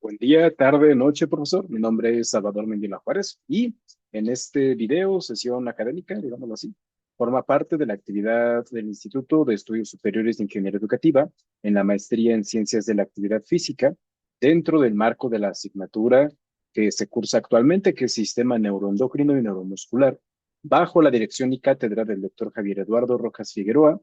Buen día, tarde, noche, profesor. Mi nombre es Salvador Mendiola Juárez y en este video, sesión académica, digámoslo así, forma parte de la actividad del Instituto de Estudios Superiores de Ingeniería Educativa en la maestría en Ciencias de la Actividad Física, dentro del marco de la asignatura que se cursa actualmente, que es Sistema Neuroendocrino y Neuromuscular, bajo la dirección y cátedra del doctor Javier Eduardo Rojas Figueroa,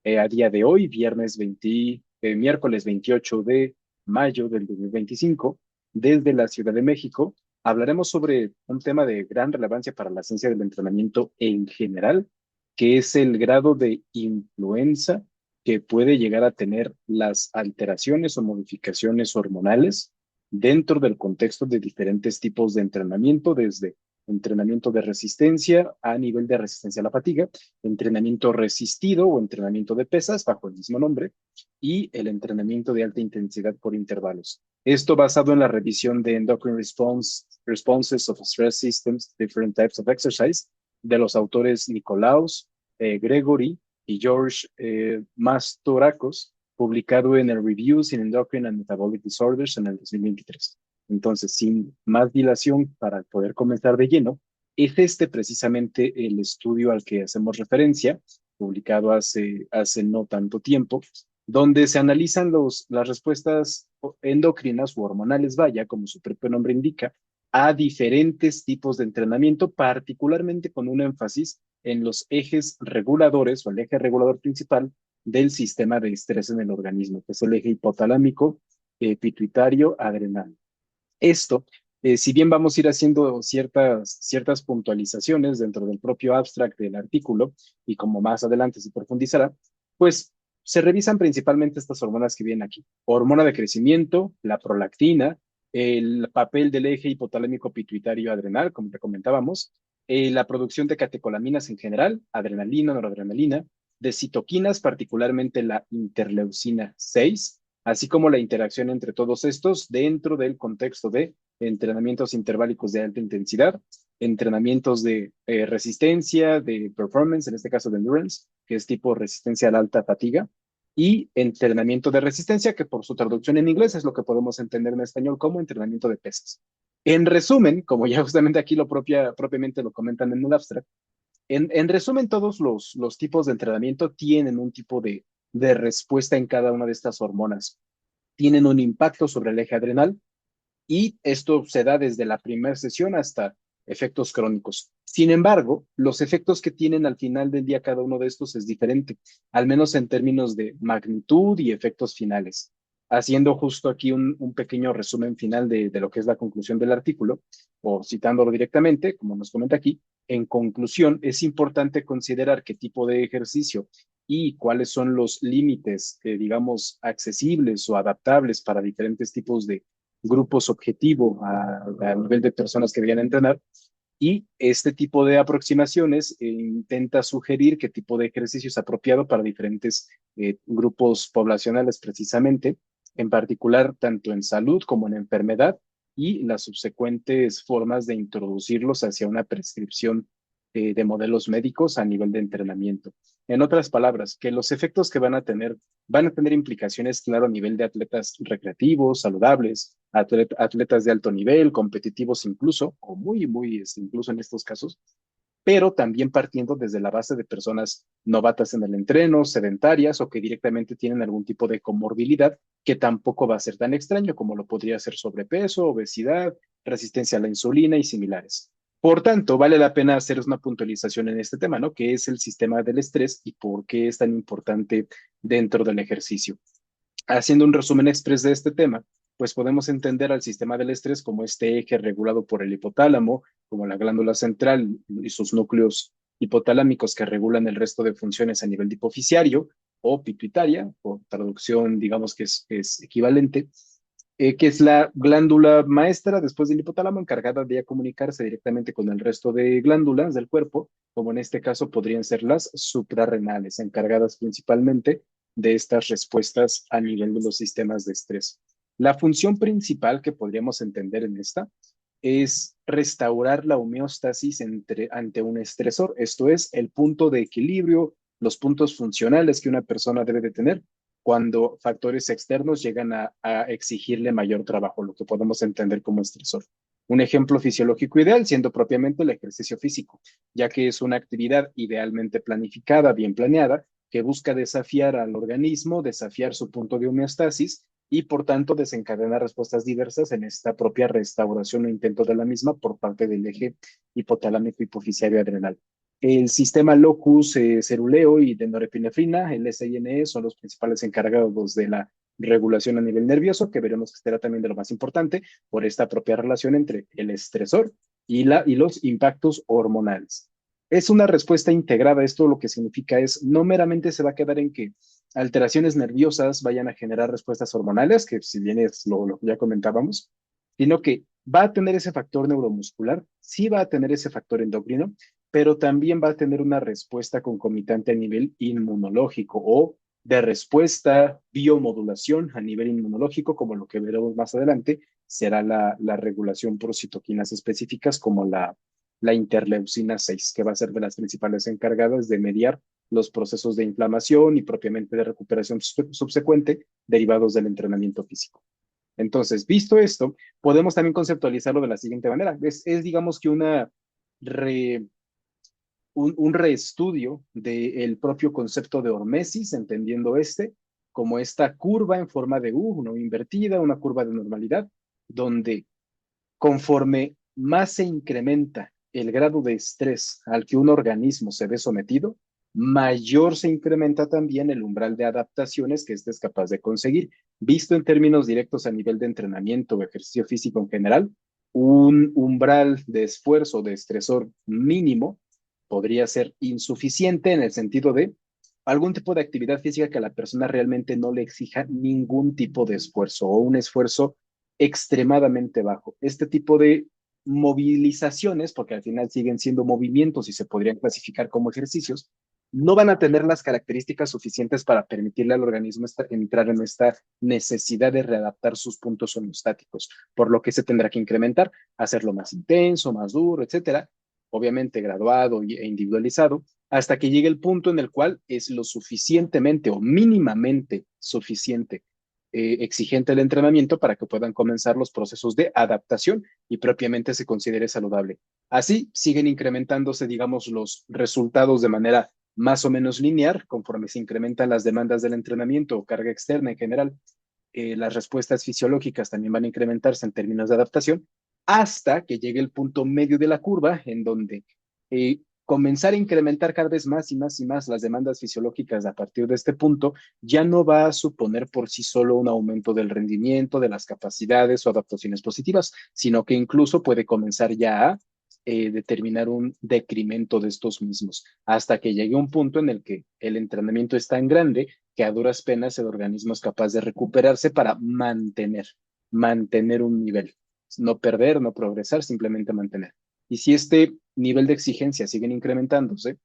a día de hoy, miércoles 28 de mayo del 2025, desde la Ciudad de México, hablaremos sobre un tema de gran relevancia para la ciencia del entrenamiento en general, que es el grado de influencia que puede llegar a tener las alteraciones o modificaciones hormonales dentro del contexto de diferentes tipos de entrenamiento, desde entrenamiento de resistencia a nivel de resistencia a la fatiga, entrenamiento resistido o entrenamiento de pesas bajo el mismo nombre, y el entrenamiento de alta intensidad por intervalos. Esto basado en la revisión de Responses of Stress Systems, Different Types of Exercise, de los autores Nicolaus, Gregory y George Mastorakos, publicado en el Reviews in Endocrine and Metabolic Disorders en el 2023. Entonces, sin más dilación, para poder comenzar de lleno, es este precisamente el estudio al que hacemos referencia, publicado hace no tanto tiempo, donde se analizan las respuestas endocrinas u hormonales, vaya, como su propio nombre indica, a diferentes tipos de entrenamiento, particularmente con un énfasis en los ejes reguladores o el eje regulador principal del sistema de estrés en el organismo, que es el eje hipotalámico, pituitario, adrenal. Esto, si bien vamos a ir haciendo ciertas puntualizaciones dentro del propio abstract del artículo, y como más adelante se profundizará, pues se revisan principalmente estas hormonas que vienen aquí. Hormona de crecimiento, la prolactina, el papel del eje hipotalámico pituitario adrenal, como te comentábamos, la producción de catecolaminas en general, adrenalina, noradrenalina, de citoquinas, particularmente la interleucina 6, así como la interacción entre todos estos dentro del contexto de entrenamientos interválicos de alta intensidad, entrenamientos de resistencia, de performance, en este caso de endurance, que es tipo resistencia a la alta fatiga, y entrenamiento de resistencia, que por su traducción en inglés es lo que podemos entender en español como entrenamiento de pesas. En resumen, como ya justamente aquí propiamente lo comentan en el abstract, en resumen, todos los tipos de entrenamiento tienen un tipo de respuesta en cada una de estas hormonas. Tienen un impacto sobre el eje adrenal y esto se da desde la primera sesión hasta efectos crónicos. Sin embargo, los efectos que tienen al final del día cada uno de estos es diferente, al menos en términos de magnitud y efectos finales. Haciendo justo aquí un pequeño resumen final de lo que es la conclusión del artículo, o citándolo directamente, como nos comenta aquí, en conclusión, es importante considerar qué tipo de ejercicio y cuáles son los límites, digamos, accesibles o adaptables para diferentes tipos de grupos objetivo a nivel de personas que vienen a entrenar. Y este tipo de aproximaciones intenta sugerir qué tipo de ejercicio es apropiado para diferentes grupos poblacionales precisamente, en particular tanto en salud como en enfermedad y las subsecuentes formas de introducirlos hacia una prescripción de modelos médicos a nivel de entrenamiento. En otras palabras, que los efectos que van a tener implicaciones, claro, a nivel de atletas recreativos, saludables, atletas de alto nivel, competitivos incluso, o incluso en estos casos, pero también partiendo desde la base de personas novatas en el entreno, sedentarias o que directamente tienen algún tipo de comorbilidad que tampoco va a ser tan extraño como lo podría ser sobrepeso, obesidad, resistencia a la insulina y similares. Por tanto, vale la pena hacer una puntualización en este tema, ¿no? ¿Qué es el sistema del estrés y por qué es tan importante dentro del ejercicio? Haciendo un resumen express de este tema, pues podemos entender al sistema del estrés como este eje regulado por el hipotálamo, como la glándula central y sus núcleos hipotalámicos que regulan el resto de funciones a nivel hipofisiario o pituitaria, o traducción, digamos que es equivalente, que es la glándula maestra después del hipotálamo encargada de comunicarse directamente con el resto de glándulas del cuerpo, como en este caso podrían ser las suprarrenales, encargadas principalmente de estas respuestas a nivel de los sistemas de estrés. La función principal que podríamos entender en esta es restaurar la homeostasis ante un estresor, esto es, el punto de equilibrio, los puntos funcionales que una persona debe de tener cuando factores externos llegan a exigirle mayor trabajo, lo que podemos entender como estresor. Un ejemplo fisiológico ideal siendo propiamente el ejercicio físico, ya que es una actividad idealmente planificada, bien planeada, que busca desafiar al organismo, desafiar su punto de homeostasis y por tanto desencadena respuestas diversas en esta propia restauración o intento de la misma por parte del eje hipotalámico hipoficiario adrenal. El sistema locus ceruleo y de norepinefrina, el SINE, son los principales encargados de la regulación a nivel nervioso, que veremos que será también de lo más importante por esta propia relación entre el estresor y los impactos hormonales. Es una respuesta integrada. Esto lo que significa es no meramente se va a quedar en que alteraciones nerviosas vayan a generar respuestas hormonales, que si bien es lo que ya comentábamos, sino que va a tener ese factor neuromuscular, sí va a tener ese factor endocrino, pero también va a tener una respuesta concomitante a nivel inmunológico o de respuesta, biomodulación a nivel inmunológico, como lo que veremos más adelante, será la regulación por citoquinas específicas como la interleucina 6, que va a ser de las principales encargadas de mediar los procesos de inflamación y propiamente de recuperación subsecuente derivados del entrenamiento físico. Entonces, visto esto, podemos también conceptualizarlo de la siguiente manera. Digamos que un reestudio del propio concepto de hormesis, entendiendo como esta curva en forma de U, una invertida, una curva de normalidad, donde conforme más se incrementa el grado de estrés al que un organismo se ve sometido, mayor se incrementa también el umbral de adaptaciones que éste es capaz de conseguir. Visto en términos directos a nivel de entrenamiento o ejercicio físico en general, un umbral de esfuerzo, de estresor mínimo, podría ser insuficiente en el sentido de algún tipo de actividad física que a la persona realmente no le exija ningún tipo de esfuerzo o un esfuerzo extremadamente bajo. Este tipo de movilizaciones, porque al final siguen siendo movimientos y se podrían clasificar como ejercicios, no van a tener las características suficientes para permitirle al organismo entrar en esta necesidad de readaptar sus puntos homeostáticos, por lo que se tendrá que incrementar, hacerlo más intenso, más duro, etcétera, obviamente graduado e individualizado, hasta que llegue el punto en el cual es lo suficientemente o mínimamente suficiente exigente el entrenamiento para que puedan comenzar los procesos de adaptación y propiamente se considere saludable. Así siguen incrementándose, digamos, los resultados de manera más o menos lineal conforme se incrementan las demandas del entrenamiento o carga externa en general. Las respuestas fisiológicas también van a incrementarse en términos de adaptación hasta que llegue el punto medio de la curva en donde comenzar a incrementar cada vez más y más y más las demandas fisiológicas a partir de este punto ya no va a suponer por sí solo un aumento del rendimiento, de las capacidades o adaptaciones positivas, sino que incluso puede comenzar ya a determinar un decremento de estos mismos, hasta que llegue un punto en el que el entrenamiento es tan grande que a duras penas el organismo es capaz de recuperarse para mantener un nivel, no perder, no progresar, simplemente mantener. Y si este nivel de exigencia sigue incrementándose,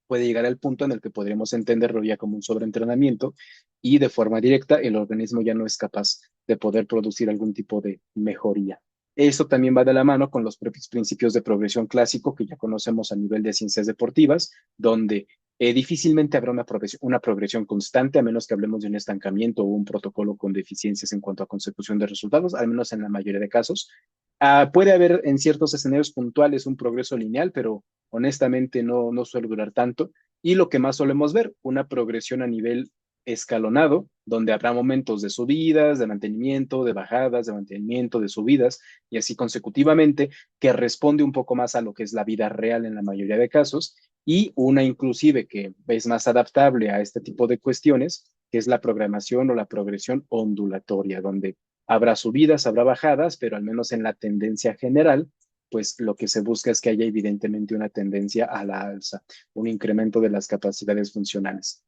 puede llegar al punto en el que podríamos entenderlo ya como un sobreentrenamiento y de forma directa el organismo ya no es capaz de poder producir algún tipo de mejoría. Eso también va de la mano con los propios principios de progresión clásico que ya conocemos a nivel de ciencias deportivas, donde difícilmente habrá una progresión constante a menos que hablemos de un estancamiento o un protocolo con deficiencias en cuanto a consecución de resultados, al menos en la mayoría de casos. Puede haber en ciertos escenarios puntuales un progreso lineal, pero honestamente no suele durar tanto. Y lo que más solemos ver, una progresión a nivel escalonado, donde habrá momentos de subidas, de mantenimiento, de bajadas, de mantenimiento, de subidas, y así consecutivamente, que responde un poco más a lo que es la vida real en la mayoría de casos, y una inclusive que es más adaptable a este tipo de cuestiones, que es la programación o la progresión ondulatoria, donde habrá subidas, habrá bajadas, pero al menos en la tendencia general, pues lo que se busca es que haya evidentemente una tendencia a la alza, un incremento de las capacidades funcionales,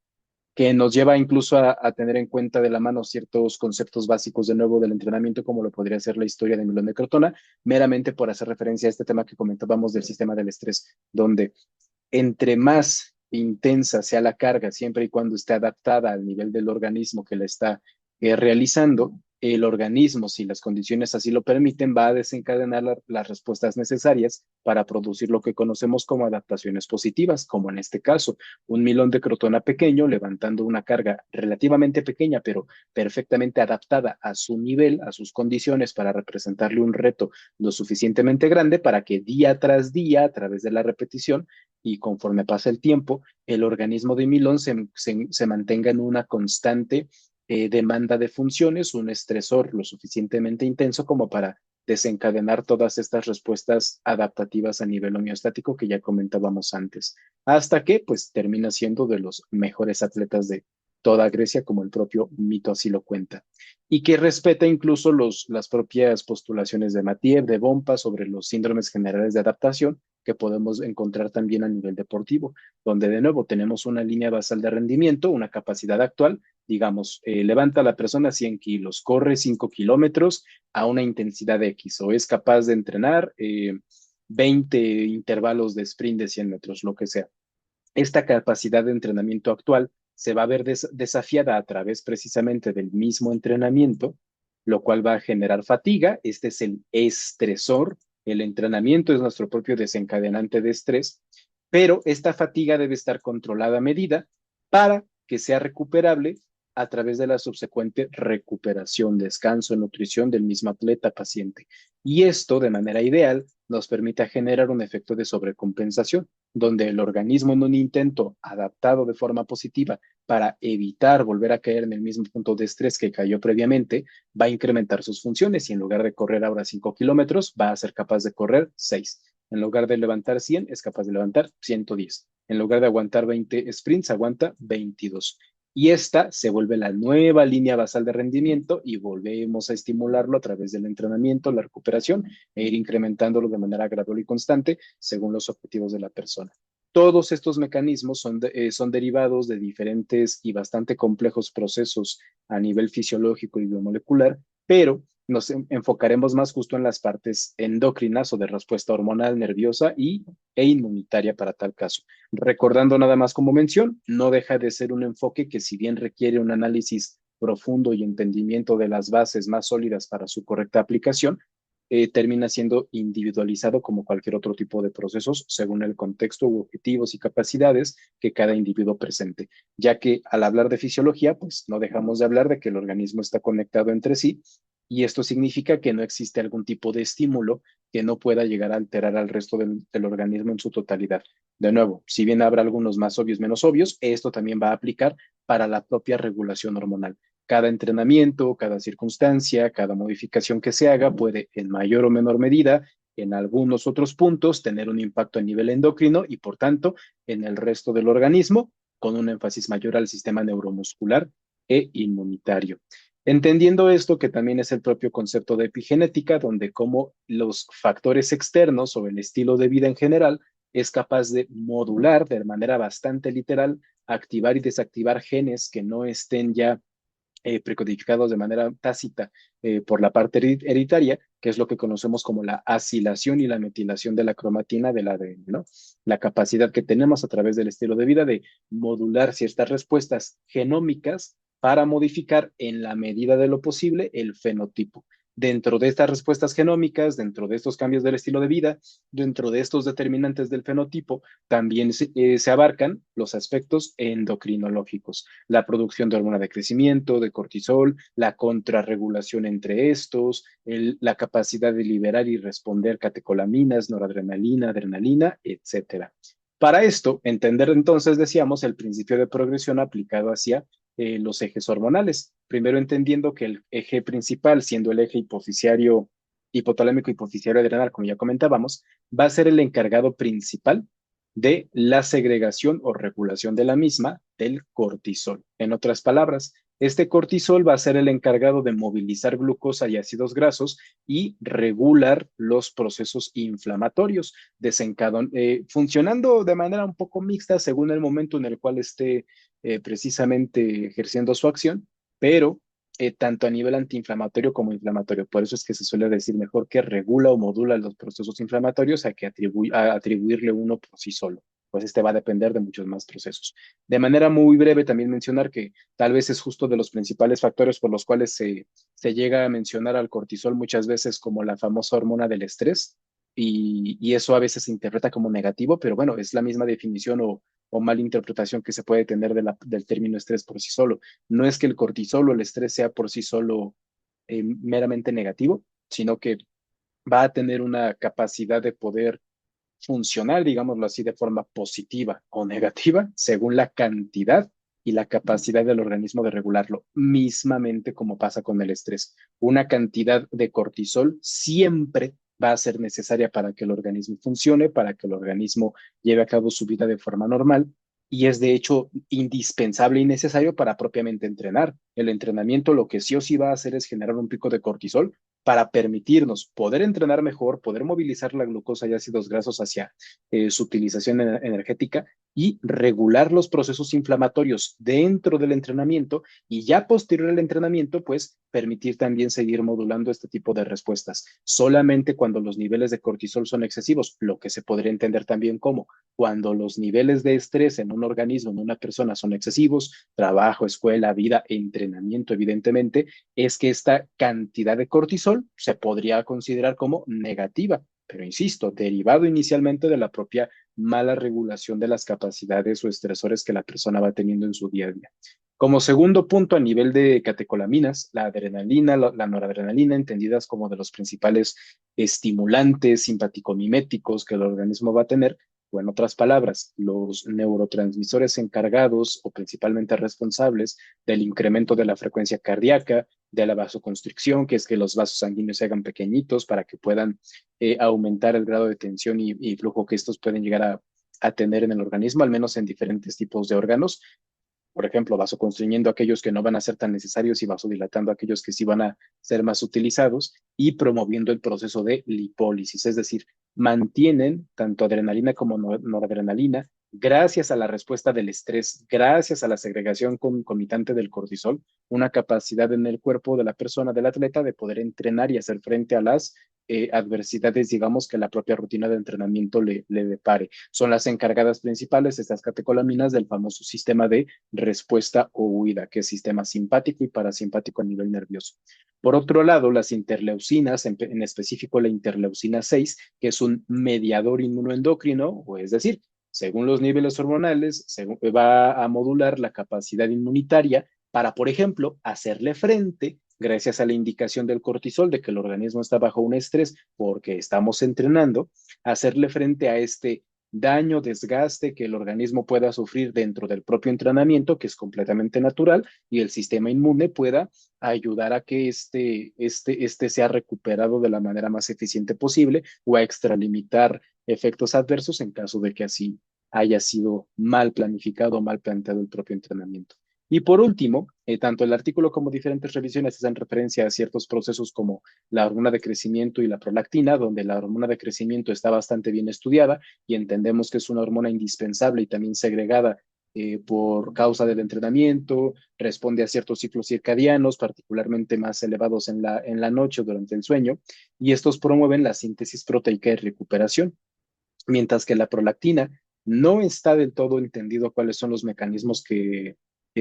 que nos lleva incluso a tener en cuenta de la mano ciertos conceptos básicos de nuevo del entrenamiento, como lo podría ser la historia de Milón de Crotona, meramente por hacer referencia a este tema que comentábamos del sistema del estrés, donde entre más intensa sea la carga, siempre y cuando esté adaptada al nivel del organismo que la está realizando, el organismo, si las condiciones así lo permiten, va a desencadenar las respuestas necesarias para producir lo que conocemos como adaptaciones positivas, como en este caso, un milón de crotona pequeño levantando una carga relativamente pequeña, pero perfectamente adaptada a su nivel, a sus condiciones, para representarle un reto lo suficientemente grande para que día tras día, a través de la repetición y conforme pasa el tiempo, el organismo de Milón se mantenga en una constante demanda de funciones, un estresor lo suficientemente intenso como para desencadenar todas estas respuestas adaptativas a nivel homeostático que ya comentábamos antes, hasta que pues termina siendo de los mejores atletas de toda Grecia, como el propio mito así lo cuenta, y que respeta incluso las propias postulaciones de Matiev, de Bompa, sobre los síndromes generales de adaptación que podemos encontrar también a nivel deportivo, donde de nuevo tenemos una línea basal de rendimiento, una capacidad actual, digamos, levanta a la persona 100 kilos, corre 5 kilómetros a una intensidad X o es capaz de entrenar 20 intervalos de sprint de 100 metros, lo que sea. Esta capacidad de entrenamiento actual se va a ver desafiada a través precisamente del mismo entrenamiento, lo cual va a generar fatiga. Este es el estresor. El entrenamiento es nuestro propio desencadenante de estrés, pero esta fatiga debe estar controlada a medida para que sea recuperable a través de la subsecuente recuperación, descanso, nutrición del mismo atleta paciente. Y esto, de manera ideal, nos permite generar un efecto de sobrecompensación, donde el organismo, en un intento adaptado de forma positiva para evitar volver a caer en el mismo punto de estrés que cayó previamente, va a incrementar sus funciones y en lugar de correr ahora 5 kilómetros, va a ser capaz de correr 6. En lugar de levantar 100, es capaz de levantar 110. En lugar de aguantar 20 sprints, aguanta 22. Y esta se vuelve la nueva línea basal de rendimiento y volvemos a estimularlo a través del entrenamiento, la recuperación e ir incrementándolo de manera gradual y constante según los objetivos de la persona. Todos estos mecanismos son derivados de diferentes y bastante complejos procesos a nivel fisiológico y biomolecular, pero nos enfocaremos más justo en las partes endocrinas o de respuesta hormonal, nerviosa e inmunitaria para tal caso. Recordando nada más como mención, no deja de ser un enfoque que si bien requiere un análisis profundo y entendimiento de las bases más sólidas para su correcta aplicación, termina siendo individualizado como cualquier otro tipo de procesos según el contexto u objetivos y capacidades que cada individuo presente, ya que al hablar de fisiología, pues no dejamos de hablar de que el organismo está conectado entre sí y esto significa que no existe algún tipo de estímulo que no pueda llegar a alterar al resto del organismo en su totalidad. De nuevo, si bien habrá algunos más obvios, menos obvios, esto también va a aplicar para la propia regulación hormonal. Cada entrenamiento, cada circunstancia, cada modificación que se haga puede, en mayor o menor medida, en algunos otros puntos, tener un impacto a nivel endocrino y, por tanto, en el resto del organismo, con un énfasis mayor al sistema neuromuscular e inmunitario. Entendiendo esto, que también es el propio concepto de epigenética, donde como los factores externos o el estilo de vida en general es capaz de modular de manera bastante literal, activar y desactivar genes que no estén ya precodificados de manera tácita por la parte hereditaria, que es lo que conocemos como la asilación y la metilación de la cromatina del ADN, ¿no? La capacidad que tenemos a través del estilo de vida de modular ciertas respuestas genómicas para modificar en la medida de lo posible el fenotipo. Dentro de estas respuestas genómicas, dentro de estos cambios del estilo de vida, dentro de estos determinantes del fenotipo, también se abarcan los aspectos endocrinológicos, la producción de hormona de crecimiento, de cortisol, la contrarregulación entre estos, la capacidad de liberar y responder catecolaminas, noradrenalina, adrenalina, etcétera. Para esto, entender entonces, decíamos, el principio de progresión aplicado hacia los ejes hormonales. Primero entendiendo que el eje principal, siendo el eje hipoficiario, hipotalámico hipoficiario adrenal, como ya comentábamos, va a ser el encargado principal de la segregación o regulación de la misma del cortisol. En otras palabras, este cortisol va a ser el encargado de movilizar glucosa y ácidos grasos y regular los procesos inflamatorios, funcionando de manera un poco mixta según el momento en el cual esté precisamente ejerciendo su acción, pero tanto a nivel antiinflamatorio como inflamatorio. Por eso es que se suele decir mejor que regula o modula los procesos inflamatorios a que a atribuirle uno por sí solo. pues este va a depender de muchos más procesos. De manera muy breve, también mencionar que tal vez es justo de los principales factores por los cuales se llega a mencionar al cortisol muchas veces como la famosa hormona del estrés, y eso a veces se interpreta como negativo, pero bueno, es la misma definición o mala interpretación que se puede tener del término estrés por sí solo. No es que el cortisol o el estrés sea por sí solo meramente negativo, sino que va a tener una capacidad de poder funcional, digámoslo así, de forma positiva o negativa, según la cantidad y la capacidad del organismo de regularlo, mismamente como pasa con el estrés. Una cantidad de cortisol siempre va a ser necesaria para que el organismo funcione, para que el organismo lleve a cabo su vida de forma normal, y es de hecho indispensable y necesario para propiamente entrenar. El entrenamiento lo que sí o sí va a hacer es generar un pico de cortisol para permitirnos poder entrenar mejor, poder movilizar la glucosa y ácidos grasos hacia su utilización energética y regular los procesos inflamatorios dentro del entrenamiento, y ya posterior al entrenamiento, pues permitir también seguir modulando este tipo de respuestas. Solamente cuando los niveles de cortisol son excesivos, lo que se podría entender también como cuando los niveles de estrés en un organismo, en una persona, son excesivos, trabajo, escuela, vida, entrenamiento, evidentemente, es que esta cantidad de cortisol se podría considerar como negativa, pero insisto, derivado inicialmente de la propia mala regulación de las capacidades o estresores que la persona va teniendo en su día a día. Como segundo punto, a nivel de catecolaminas, la adrenalina, la noradrenalina, entendidas como de los principales estimulantes simpaticomiméticos que el organismo va a tener, o en otras palabras, los neurotransmisores encargados o principalmente responsables del incremento de la frecuencia cardíaca, de la vasoconstricción, que es que los vasos sanguíneos se hagan pequeñitos para que puedan aumentar el grado de tensión y flujo que estos pueden llegar a tener en el organismo, al menos en diferentes tipos de órganos. Por ejemplo, vasoconstruyendo aquellos que no van a ser tan necesarios y vasodilatando aquellos que sí van a ser más utilizados, y promoviendo el proceso de lipólisis, es decir, mantienen tanto adrenalina como noradrenalina gracias a la respuesta del estrés, gracias a la segregación concomitante del cortisol, una capacidad en el cuerpo de la persona, del atleta, de poder entrenar y hacer frente a las adversidades, digamos, que la propia rutina de entrenamiento le depare. Son las encargadas principales, estas catecolaminas, del famoso sistema de respuesta o huida, que es sistema simpático y parasimpático a nivel nervioso. Por otro lado, las interleucinas, en específico la interleucina 6, que es un mediador inmunoendocrino, o es decir, según los niveles hormonales, va a modular la capacidad inmunitaria para, por ejemplo, hacerle frente, gracias a la indicación del cortisol de que el organismo está bajo un estrés porque estamos entrenando, hacerle frente a este daño, desgaste que el organismo pueda sufrir dentro del propio entrenamiento, que es completamente natural, y el sistema inmune pueda ayudar a que este sea recuperado de la manera más eficiente posible, o a extralimitar efectos adversos en caso de que así haya sido mal planificado o mal planteado el propio entrenamiento. Y por último, tanto el artículo como diferentes revisiones hacen referencia a ciertos procesos como la hormona de crecimiento y la prolactina, donde la hormona de crecimiento está bastante bien estudiada y entendemos que es una hormona indispensable y también segregada por causa del entrenamiento, responde a ciertos ciclos circadianos, particularmente más elevados en la noche o durante el sueño, y estos promueven la síntesis proteica y recuperación, mientras que la prolactina no está del todo entendido cuáles son los mecanismos que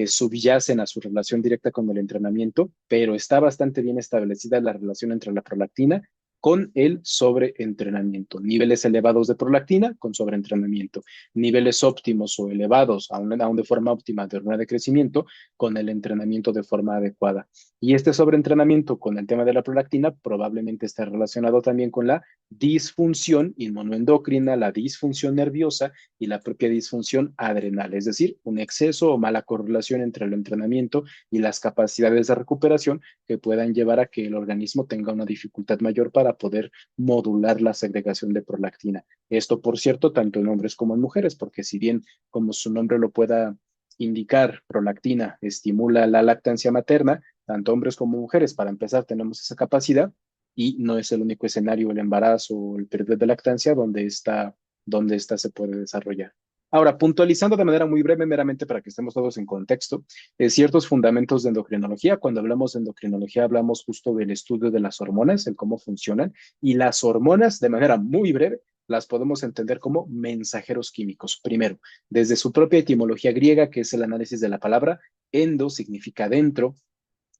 subyacen a su relación directa con el entrenamiento, pero está bastante bien establecida la relación entre la prolactina con el sobreentrenamiento. Niveles elevados de prolactina con sobreentrenamiento. Niveles óptimos o elevados, aún de forma óptima, de hormona de crecimiento con el entrenamiento de forma adecuada. Y este sobreentrenamiento con el tema de la prolactina probablemente está relacionado también con la disfunción inmunoendocrina, la disfunción nerviosa y la propia disfunción adrenal, es decir, un exceso o mala correlación entre el entrenamiento y las capacidades de recuperación que puedan llevar a que el organismo tenga una dificultad mayor para poder modular la segregación de prolactina. Esto, por cierto, tanto en hombres como en mujeres, porque si bien, como su nombre lo pueda indicar, prolactina estimula la lactancia materna, tanto hombres como mujeres, para empezar, tenemos esa capacidad, y no es el único escenario, el embarazo o el periodo de lactancia, donde esta se puede desarrollar. Ahora, puntualizando de manera muy breve, meramente para que estemos todos en contexto, ciertos fundamentos de endocrinología. Cuando hablamos de endocrinología, hablamos justo del estudio de las hormonas, el cómo funcionan, y las hormonas, de manera muy breve, las podemos entender como mensajeros químicos. Primero, desde su propia etimología griega, que es el análisis de la palabra, endo significa dentro,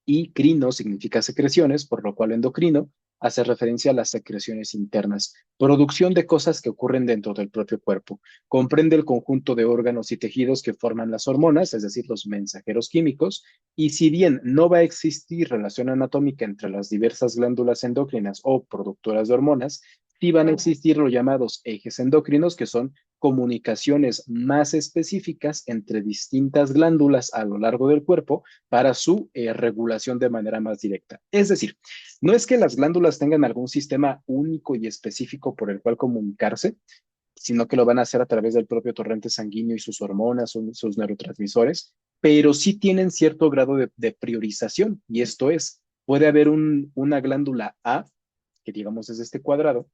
y crino significa secreciones, por lo cual endocrino hace referencia a las secreciones internas, producción de cosas que ocurren dentro del propio cuerpo. Comprende el conjunto de órganos y tejidos que forman las hormonas, es decir, los mensajeros químicos, y si bien no va a existir relación anatómica entre las diversas glándulas endócrinas o productoras de hormonas, sí van a existir los llamados ejes endocrinos, que son comunicaciones más específicas entre distintas glándulas a lo largo del cuerpo para su regulación de manera más directa. Es decir, no es que las glándulas tengan algún sistema único y específico por el cual comunicarse, sino que lo van a hacer a través del propio torrente sanguíneo y sus hormonas, sus neurotransmisores, pero sí tienen cierto grado de priorización, y esto es, puede haber una glándula A, que digamos es este cuadrado,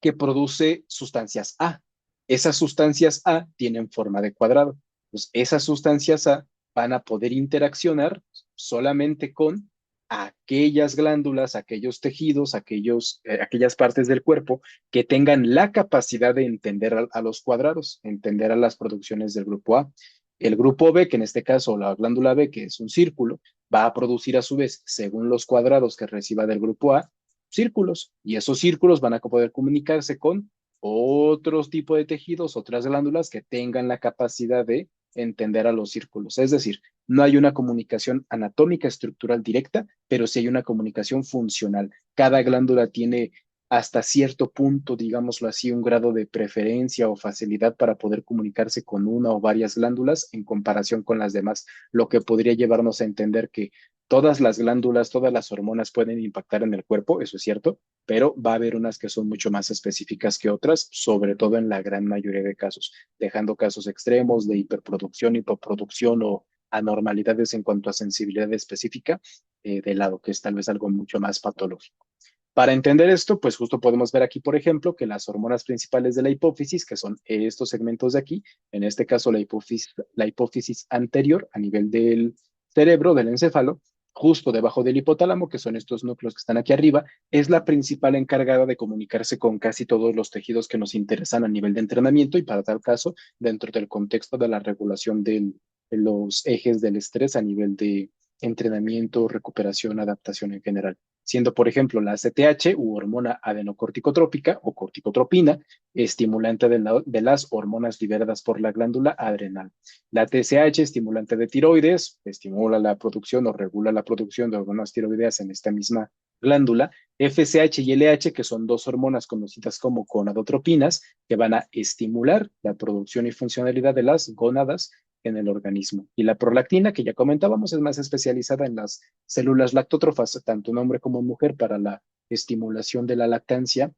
que produce sustancias A. Esas sustancias A tienen forma de cuadrado. Pues esas sustancias A van a poder interaccionar solamente con aquellas glándulas, aquellos tejidos, aquellas partes del cuerpo que tengan la capacidad de entender a los cuadrados, entender a las producciones del grupo A. El grupo B, que en este caso la glándula B, que es un círculo, va a producir a su vez, según los cuadrados que reciba del grupo A, círculos, y esos círculos van a poder comunicarse con otros tipos de tejidos, otras glándulas que tengan la capacidad de entender a los círculos. Es decir, no hay una comunicación anatómica estructural directa, pero sí hay una comunicación funcional. Cada glándula tiene hasta cierto punto, digámoslo así, un grado de preferencia o facilidad para poder comunicarse con una o varias glándulas en comparación con las demás, lo que podría llevarnos a entender que todas las glándulas, todas las hormonas pueden impactar en el cuerpo, eso es cierto, pero va a haber unas que son mucho más específicas que otras, sobre todo en la gran mayoría de casos, dejando casos extremos de hiperproducción, hipoproducción o anormalidades en cuanto a sensibilidad específica de lado, que es tal vez algo mucho más patológico. Para entender esto, pues justo podemos ver aquí, por ejemplo, que las hormonas principales de la hipófisis, que son estos segmentos de aquí, en este caso la hipófisis anterior a nivel del cerebro, del encéfalo, justo debajo del hipotálamo, que son estos núcleos que están aquí arriba, es la principal encargada de comunicarse con casi todos los tejidos que nos interesan a nivel de entrenamiento y para tal caso, dentro del contexto de la regulación de los ejes del estrés a nivel de entrenamiento, recuperación, adaptación en general, siendo, por ejemplo, la ACTH u hormona adenocorticotrópica o corticotropina, estimulante de las hormonas liberadas por la glándula adrenal. La TSH, estimulante de tiroides, estimula la producción o regula la producción de hormonas tiroideas en esta misma glándula. FSH y LH, que son dos hormonas conocidas como gonadotropinas, que van a estimular la producción y funcionalidad de las gónadas en el organismo. Y la prolactina, que ya comentábamos, es más especializada en las células lactótrofas, tanto en hombre como mujer, para la estimulación de la lactancia,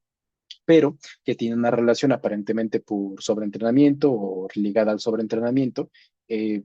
pero que tiene una relación aparentemente por sobreentrenamiento o ligada al sobreentrenamiento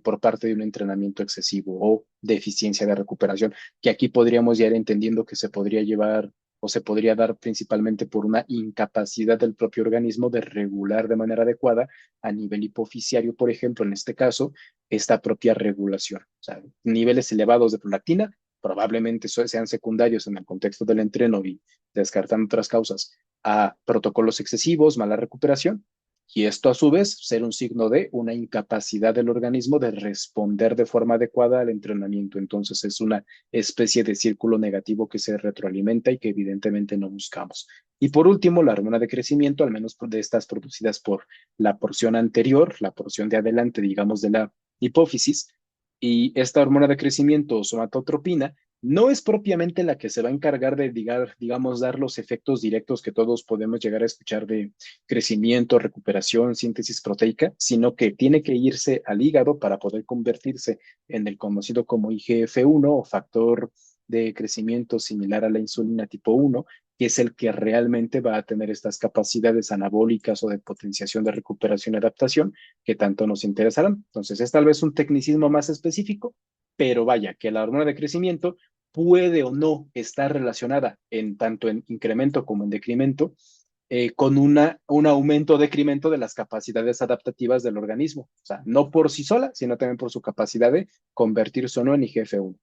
por parte de un entrenamiento excesivo o deficiencia de recuperación, que aquí podríamos ya ir entendiendo que se podría llevar o se podría dar principalmente por una incapacidad del propio organismo de regular de manera adecuada a nivel hipofisiario, por ejemplo, en este caso, esta propia regulación. O sea, niveles elevados de prolactina probablemente sean secundarios en el contexto del entreno y descartando otras causas a protocolos excesivos, mala recuperación, y esto a su vez ser un signo de una incapacidad del organismo de responder de forma adecuada al entrenamiento. Entonces es una especie de círculo negativo que se retroalimenta y que evidentemente no buscamos. Y por último, la hormona de crecimiento, al menos de estas producidas por la porción anterior, la porción de adelante, digamos, de la hipófisis, y esta hormona de crecimiento, somatotropina, no es propiamente la que se va a encargar de, digamos, dar los efectos directos que todos podemos llegar a escuchar de crecimiento, recuperación, síntesis proteica, sino que tiene que irse al hígado para poder convertirse en el conocido como IGF-1 o factor de crecimiento similar a la insulina tipo 1, que es el que realmente va a tener estas capacidades anabólicas o de potenciación de recuperación y adaptación que tanto nos interesarán. Entonces, es tal vez un tecnicismo más específico, pero vaya, que la hormona de crecimiento puede o no estar relacionada en tanto en incremento como en decremento con un aumento o decremento de las capacidades adaptativas del organismo. O sea, no por sí sola, sino también por su capacidad de convertirse o no en IGF-1.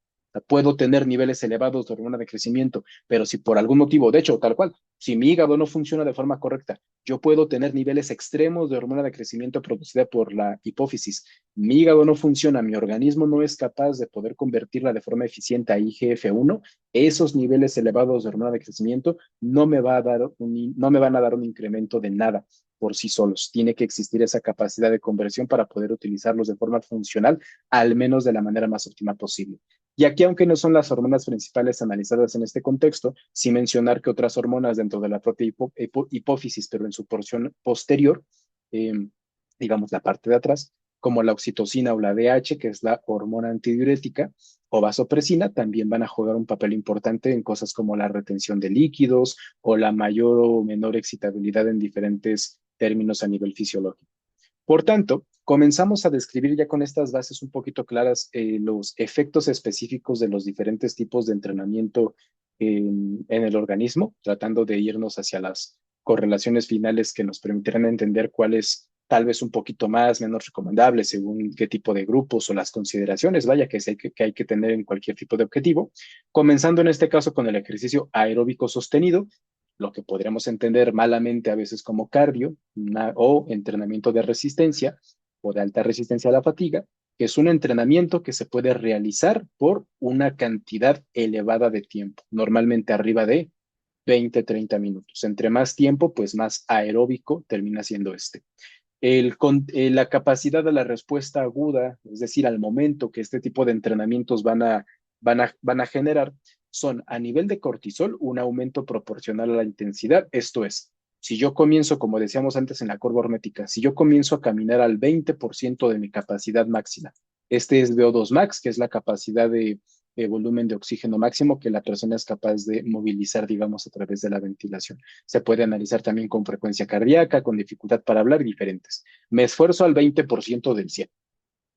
Puedo tener niveles elevados de hormona de crecimiento, pero si por algún motivo, de hecho, tal cual, si mi hígado no funciona de forma correcta, yo puedo tener niveles extremos de hormona de crecimiento producida por la hipófisis. Mi hígado no funciona, mi organismo no es capaz de poder convertirla de forma eficiente a IGF-1. Esos niveles elevados de hormona de crecimiento no me van a dar un incremento de nada por sí solos. Tiene que existir esa capacidad de conversión para poder utilizarlos de forma funcional, al menos de la manera más óptima posible. Y aquí, aunque no son las hormonas principales analizadas en este contexto, sí mencionar que otras hormonas dentro de la propia hipófisis, pero en su porción posterior, eh, digamos la parte de atrás, como la oxitocina o la DH, que es la hormona antidiurética, o vasopresina, también van a jugar un papel importante en cosas como la retención de líquidos o la mayor o menor excitabilidad en diferentes términos a nivel fisiológico. Por tanto, comenzamos a describir ya con estas bases un poquito claras los efectos específicos de los diferentes tipos de entrenamiento en el organismo, tratando de irnos hacia las correlaciones finales que nos permitirán entender cuál es tal vez un poquito más, menos recomendable según qué tipo de grupos o las consideraciones, vaya, que hay que tener en cualquier tipo de objetivo. Comenzando en este caso con el ejercicio aeróbico sostenido, lo que podríamos entender malamente a veces como cardio o entrenamiento de resistencia o de alta resistencia a la fatiga, que es un entrenamiento que se puede realizar por una cantidad elevada de tiempo, normalmente arriba de 20, 30 minutos. Entre más tiempo, pues más aeróbico termina siendo este. La capacidad de la respuesta aguda, es decir, al momento que este tipo de entrenamientos van a generar, son a nivel de cortisol un aumento proporcional a la intensidad. Esto es, si yo comienzo, como decíamos antes en la curva hormética, si yo comienzo a caminar al 20% de mi capacidad máxima, este es VO2 max, que es la capacidad de volumen de oxígeno máximo que la persona es capaz de movilizar, digamos, a través de la ventilación. Se puede analizar también con frecuencia cardíaca, con dificultad para hablar, diferentes. Me esfuerzo al 20% del 100.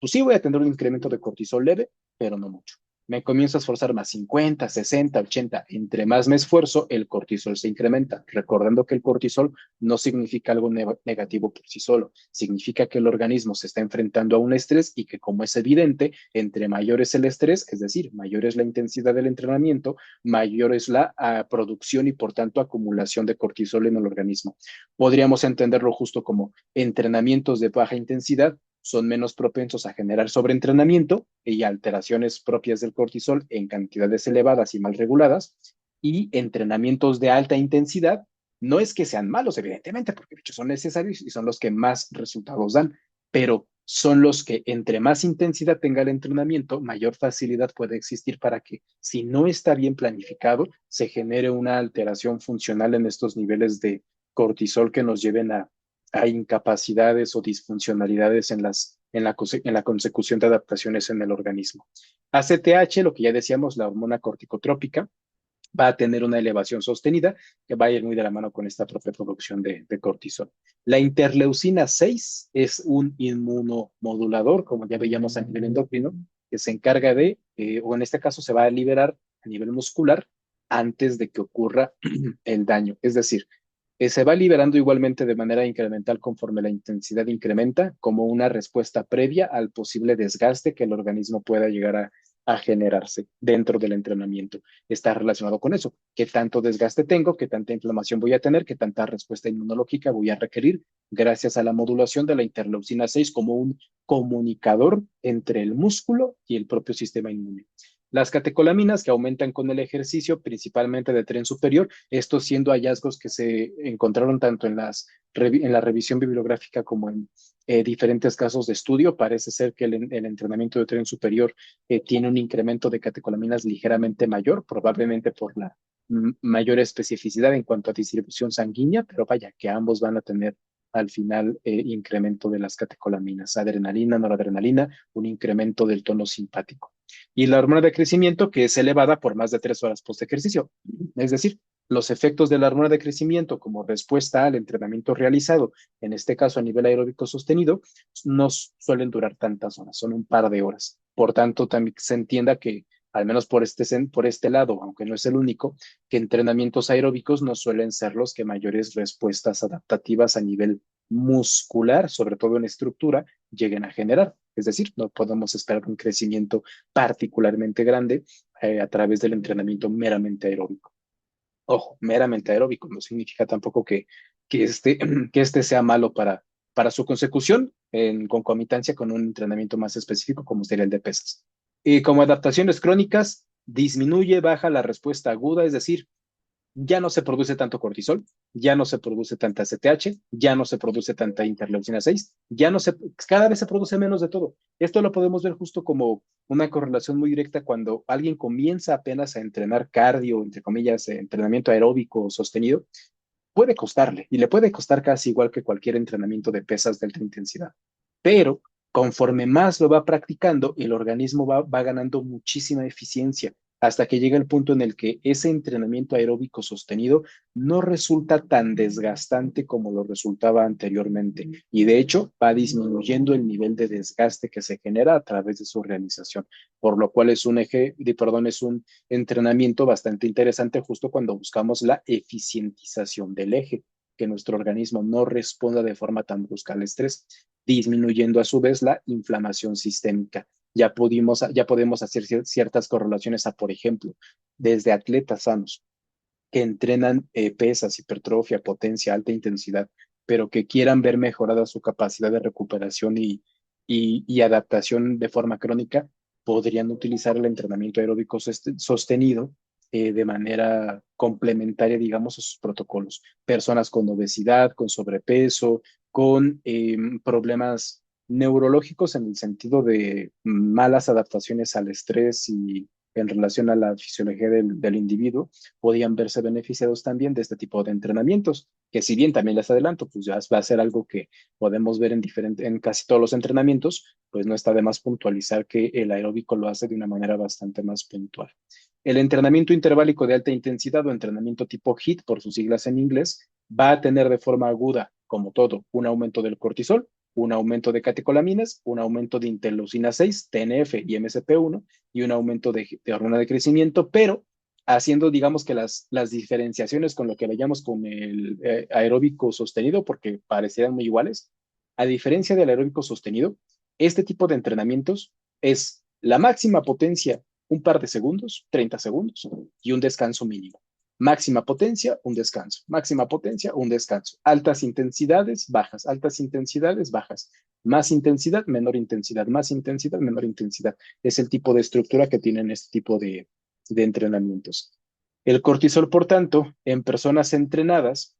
Pues sí voy a tener un incremento de cortisol leve, pero no mucho. Me comienzo a esforzar más 50, 60, 80. Entre más me esfuerzo, el cortisol se incrementa. Recordando que el cortisol no significa algo negativo por sí solo. Significa que el organismo se está enfrentando a un estrés y que, como es evidente, entre mayor es el estrés, es decir, mayor es la intensidad del entrenamiento, mayor es la producción y, por tanto, acumulación de cortisol en el organismo. Podríamos entenderlo justo como entrenamientos de baja intensidad son menos propensos a generar sobreentrenamiento y alteraciones propias del cortisol en cantidades elevadas y mal reguladas, y entrenamientos de alta intensidad no es que sean malos, evidentemente, porque de hecho son necesarios y son los que más resultados dan, pero son los que entre más intensidad tenga el entrenamiento, mayor facilidad puede existir para que, si no está bien planificado, se genere una alteración funcional en estos niveles de cortisol que nos lleven a incapacidades o disfuncionalidades en la consecución de adaptaciones en el organismo. ACTH, lo que ya decíamos, la hormona corticotrópica, va a tener una elevación sostenida que va a ir muy de la mano con esta propia producción de cortisol. La interleucina 6 es un inmunomodulador, como ya veíamos a nivel endocrino, que se encarga o en este caso se va a liberar a nivel muscular antes de que ocurra el daño. Es decir, se va liberando igualmente de manera incremental conforme la intensidad incrementa, como una respuesta previa al posible desgaste que el organismo pueda llegar a generarse dentro del entrenamiento. Está relacionado con eso. ¿Qué tanto desgaste tengo? ¿Qué tanta inflamación voy a tener? ¿Qué tanta respuesta inmunológica voy a requerir? Gracias a la modulación de la interleucina 6 como un comunicador entre el músculo y el propio sistema inmune. Las catecolaminas que aumentan con el ejercicio, principalmente de tren superior, estos siendo hallazgos que se encontraron tanto en la revisión bibliográfica como en diferentes casos de estudio. Parece ser que el entrenamiento de tren superior tiene un incremento de catecolaminas ligeramente mayor, probablemente por la mayor especificidad en cuanto a distribución sanguínea, pero vaya que ambos van a tener al final incremento de las catecolaminas, adrenalina, noradrenalina, un incremento del tono simpático. Y la hormona de crecimiento que es elevada por más de 3 horas post ejercicio. Es decir, los efectos de la hormona de crecimiento como respuesta al entrenamiento realizado, en este caso a nivel aeróbico sostenido, no suelen durar tantas horas, son un par de horas. Por tanto, también se entienda que, al menos por este lado, aunque no es el único, que entrenamientos aeróbicos no suelen ser los que mayores respuestas adaptativas a nivel muscular, sobre todo en estructura, lleguen a generar. Es decir, no podemos esperar un crecimiento particularmente grande a través del entrenamiento meramente aeróbico. Ojo, meramente aeróbico no significa tampoco que, este, que este sea malo para su consecución en concomitancia con un entrenamiento más específico como sería el de pesas. Y como adaptaciones crónicas, disminuye, baja la respuesta aguda, es decir, ya no se produce tanto cortisol, ya no se produce tanta CTH, ya no se produce tanta interleucina 6, ya no se, cada vez se produce menos de todo. Esto lo podemos ver justo como una correlación muy directa cuando alguien comienza apenas a entrenar cardio, entre comillas, entrenamiento aeróbico sostenido, puede costarle y le puede costar casi igual que cualquier entrenamiento de pesas de alta intensidad. Pero conforme más lo va practicando, el organismo va ganando muchísima eficiencia hasta que llega el punto en el que ese entrenamiento aeróbico sostenido no resulta tan desgastante como lo resultaba anteriormente. Y de hecho va disminuyendo el nivel de desgaste que se genera a través de su realización, por lo cual es un es un entrenamiento bastante interesante justo cuando buscamos la eficientización del eje, que nuestro organismo no responda de forma tan brusca al estrés, disminuyendo a su vez la inflamación sistémica. Ya podemos hacer ciertas correlaciones a, por ejemplo, desde atletas sanos que entrenan pesas, hipertrofia, potencia, alta intensidad, pero que quieran ver mejorada su capacidad de recuperación y adaptación de forma crónica, podrían utilizar el entrenamiento aeróbico sostenido de manera complementaria, digamos, a sus protocolos. Personas con obesidad, con sobrepeso, con problemas neurológicos en el sentido de malas adaptaciones al estrés y en relación a la fisiología del individuo, podían verse beneficiados también de este tipo de entrenamientos, que si bien también les adelanto, pues ya va a ser algo que podemos ver en casi todos los entrenamientos, pues no está de más puntualizar que el aeróbico lo hace de una manera bastante más puntual. El entrenamiento interválico de alta intensidad o entrenamiento tipo HIIT, por sus siglas en inglés, va a tener de forma aguda, como todo, un aumento del cortisol, un aumento de catecolaminas, un aumento de interleucina 6, TNF y MSP1 y un aumento de hormona de crecimiento, pero haciendo, digamos que las diferenciaciones con lo que veíamos con el aeróbico sostenido, porque parecieran muy iguales. A diferencia del aeróbico sostenido, este tipo de entrenamientos es la máxima potencia un par de segundos, 30 segundos, y un descanso mínimo. Máxima potencia, un descanso. Máxima potencia, un descanso. Altas intensidades, bajas. Altas intensidades, bajas. Más intensidad, menor intensidad. Más intensidad, menor intensidad. Es el tipo de estructura que tienen este tipo de entrenamientos. El cortisol, por tanto, en personas entrenadas,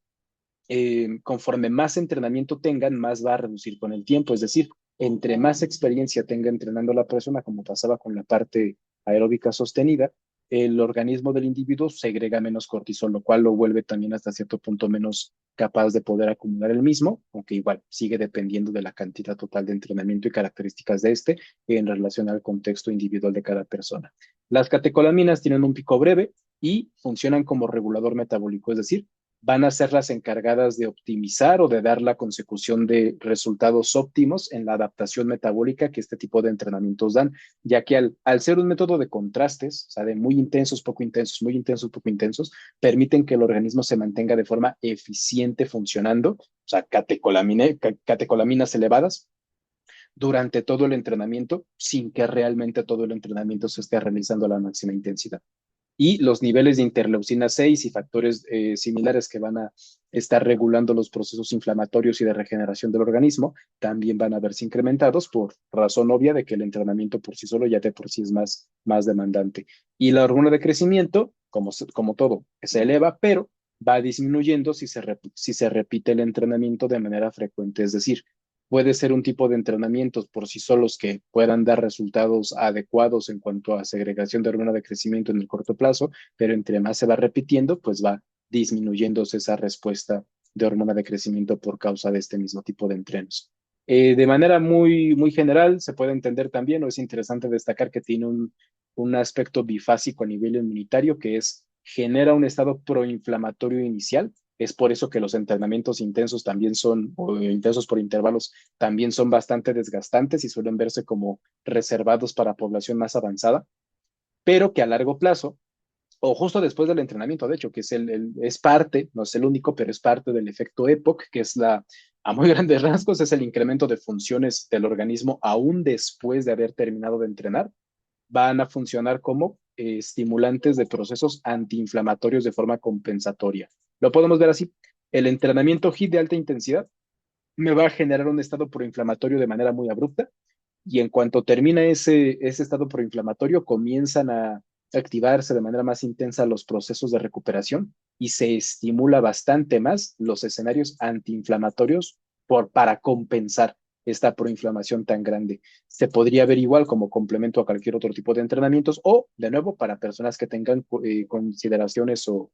conforme más entrenamiento tengan, más va a reducir con el tiempo. Es decir, entre más experiencia tenga entrenando la persona, como pasaba con la parte aeróbica sostenida, el organismo del individuo segrega menos cortisol, lo cual lo vuelve también hasta cierto punto menos capaz de poder acumular el mismo, aunque igual sigue dependiendo de la cantidad total de entrenamiento y características de este en relación al contexto individual de cada persona. Las catecolaminas tienen un pico breve y funcionan como regulador metabólico, es decir, van a ser las encargadas de optimizar o de dar la consecución de resultados óptimos en la adaptación metabólica que este tipo de entrenamientos dan, ya que al ser un método de contrastes, o sea, de muy intensos, poco intensos, muy intensos, poco intensos, permiten que el organismo se mantenga de forma eficiente funcionando, o sea, catecolaminas elevadas durante todo el entrenamiento sin que realmente todo el entrenamiento se esté realizando a la máxima intensidad y los niveles de interleucina 6 y factores similares que van a estar regulando los procesos inflamatorios y de regeneración del organismo también van a verse incrementados por razón obvia de que el entrenamiento por sí solo ya de por sí es más demandante. Y la hormona de crecimiento, como todo, se eleva, pero va disminuyendo si se repite el entrenamiento de manera frecuente. Es decir, puede ser un tipo de entrenamientos por sí solos que puedan dar resultados adecuados en cuanto a segregación de hormona de crecimiento en el corto plazo, pero entre más se va repitiendo, pues va disminuyéndose esa respuesta de hormona de crecimiento por causa de este mismo tipo de entrenos. De manera muy general, se puede entender también, o es interesante destacar que tiene un aspecto bifásico a nivel inmunitario, que es genera un estado proinflamatorio inicial. Es por eso que los entrenamientos intensos también son, o intensos por intervalos, también son bastante desgastantes y suelen verse como reservados para población más avanzada, pero que a largo plazo, o justo después del entrenamiento, de hecho, que es parte, no es el único, pero es parte del efecto EPOC, que es A muy grandes rasgos es el incremento de funciones del organismo aún después de haber terminado de entrenar. Van a funcionar como estimulantes de procesos antiinflamatorios de forma compensatoria. Lo podemos ver así. El entrenamiento HIIT de alta intensidad me va a generar un estado proinflamatorio de manera muy abrupta y en cuanto termina ese estado proinflamatorio, comienzan a activarse de manera más intensa los procesos de recuperación y se estimula bastante más los escenarios antiinflamatorios para compensar esta proinflamación tan grande. Se podría ver igual como complemento a cualquier otro tipo de entrenamientos o, de nuevo, para personas que tengan consideraciones o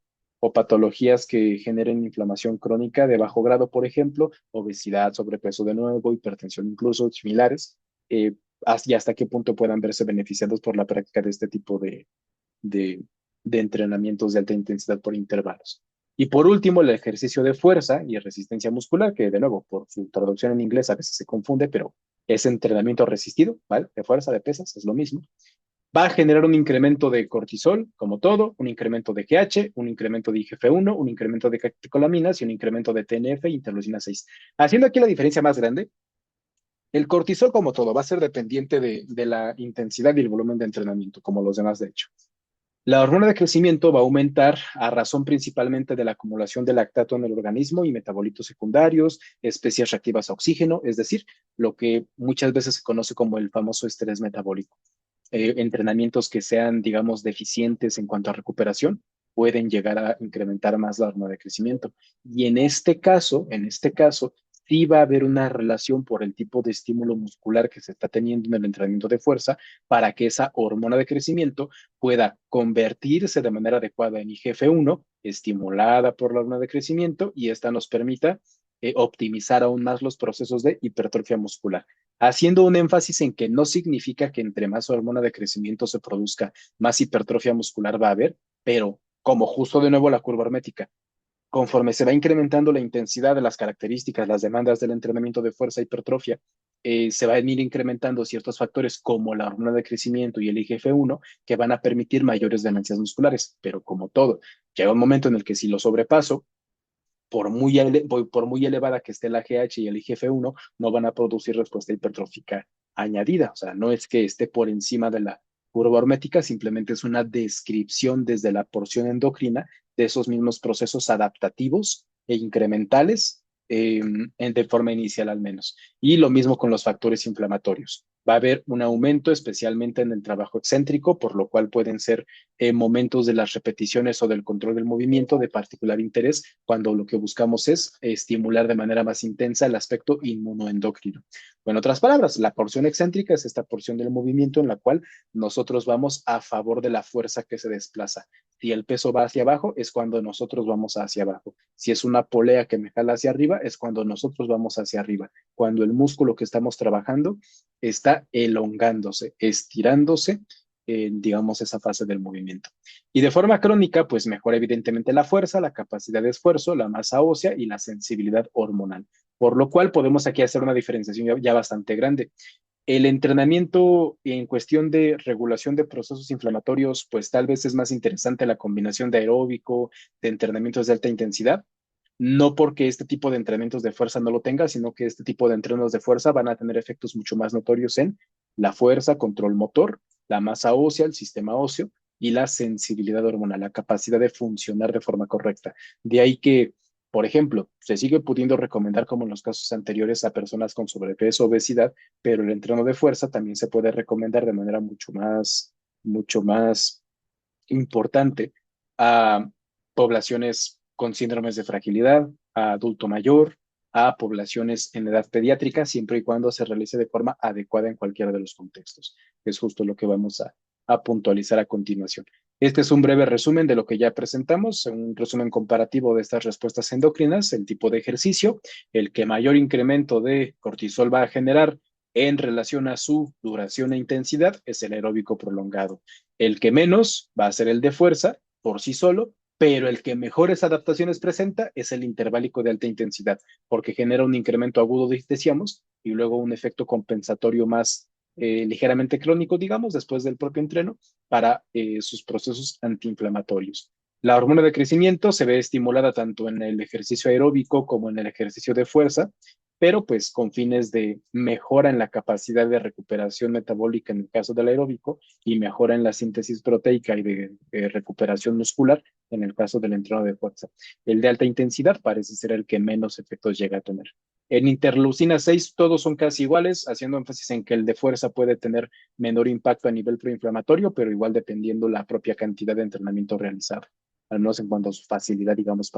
patologías que generen inflamación crónica de bajo grado, por ejemplo, obesidad, sobrepeso de nuevo, hipertensión incluso, similares, eh, y hasta qué punto puedan verse beneficiados por la práctica de este tipo de, de entrenamientos de alta intensidad por intervalos. Y por último, el ejercicio de fuerza y resistencia muscular, que de nuevo, por su traducción en inglés a veces se confunde, pero es entrenamiento resistido, ¿vale? De fuerza, de pesas, es lo mismo. Va a generar un incremento de cortisol, como todo, un incremento de GH, un incremento de IGF-1, un incremento de catecolaminas y un incremento de TNF e interleucina 6. Haciendo aquí la diferencia más grande, el cortisol, como todo, va a ser dependiente de la intensidad y el volumen de entrenamiento, como los demás, de hecho. La hormona de crecimiento va a aumentar a razón principalmente de la acumulación de lactato en el organismo y metabolitos secundarios, especies reactivas a oxígeno, es decir, lo que muchas veces se conoce como el famoso estrés metabólico. Entrenamientos que sean, digamos, deficientes en cuanto a recuperación pueden llegar a incrementar más la hormona de crecimiento. Y en este caso, sí va a haber una relación por el tipo de estímulo muscular que se está teniendo en el entrenamiento de fuerza para que esa hormona de crecimiento pueda convertirse de manera adecuada en IGF-1, estimulada por la hormona de crecimiento, y esta nos permita optimizar aún más los procesos de hipertrofia muscular, haciendo un énfasis en que no significa que entre más hormona de crecimiento se produzca, más hipertrofia muscular va a haber, pero como justo de nuevo la curva hermética, conforme se va incrementando la intensidad de las características, las demandas del entrenamiento de fuerza e hipertrofia, se van a ir incrementando ciertos factores como la hormona de crecimiento y el IGF-1 que van a permitir mayores ganancias musculares, pero como todo, llega un momento en el que si lo sobrepaso, por muy elevada que esté la GH y el IGF-1, no van a producir respuesta hipertrófica añadida. O sea, no es que esté por encima de la curva hormética, simplemente es una descripción desde la porción endocrina de esos mismos procesos adaptativos e incrementales de forma inicial al menos. Y lo mismo con los factores inflamatorios. Va a haber un aumento especialmente en el trabajo excéntrico, por lo cual pueden ser momentos de las repeticiones o del control del movimiento de particular interés cuando lo que buscamos es estimular de manera más intensa el aspecto inmunoendocrino. O en otras palabras, la porción excéntrica es esta porción del movimiento en la cual nosotros vamos a favor de la fuerza que se desplaza. Si el peso va hacia abajo, es cuando nosotros vamos hacia abajo. Si es una polea que me jala hacia arriba, es cuando nosotros vamos hacia arriba. Cuando el músculo que estamos trabajando está elongándose, estirándose, digamos, esa fase del movimiento. Y de forma crónica, pues mejora evidentemente la fuerza, la capacidad de esfuerzo, la masa ósea y la sensibilidad hormonal. Por lo cual podemos aquí hacer una diferenciación ya bastante grande. El entrenamiento en cuestión de regulación de procesos inflamatorios, pues tal vez es más interesante la combinación de aeróbico, de entrenamientos de alta intensidad, no porque este tipo de entrenamientos de fuerza no lo tenga, sino que este tipo de entrenos de fuerza van a tener efectos mucho más notorios en la fuerza, control motor, la masa ósea, el sistema óseo y la sensibilidad hormonal, la capacidad de funcionar de forma correcta. De ahí que, por ejemplo, se sigue pudiendo recomendar, como en los casos anteriores, a personas con sobrepeso, obesidad, pero el entreno de fuerza también se puede recomendar de manera mucho más importante a poblaciones con síndromes de fragilidad, a adulto mayor, a poblaciones en edad pediátrica, siempre y cuando se realice de forma adecuada en cualquiera de los contextos. Es justo lo que vamos a puntualizar a continuación. Este es un breve resumen de lo que ya presentamos, un resumen comparativo de estas respuestas endocrinas, el tipo de ejercicio, el que mayor incremento de cortisol va a generar en relación a su duración e intensidad es el aeróbico prolongado. El que menos va a ser el de fuerza por sí solo, pero el que mejores adaptaciones presenta es el interválico de alta intensidad, porque genera un incremento agudo, decíamos, y luego un efecto compensatorio más ligeramente crónico, digamos, después del propio entreno, para sus procesos antiinflamatorios. La hormona de crecimiento se ve estimulada tanto en el ejercicio aeróbico como en el ejercicio de fuerza, pero pues con fines de mejora en la capacidad de recuperación metabólica en el caso del aeróbico y mejora en la síntesis proteica y de recuperación muscular en el caso del entreno de fuerza. El de alta intensidad parece ser el que menos efectos llega a tener. En interleucina 6 todos son casi iguales, haciendo énfasis en que el de fuerza puede tener menor impacto a nivel proinflamatorio, pero igual dependiendo la propia cantidad de entrenamiento realizado, al menos en cuanto a su facilidad, digamos,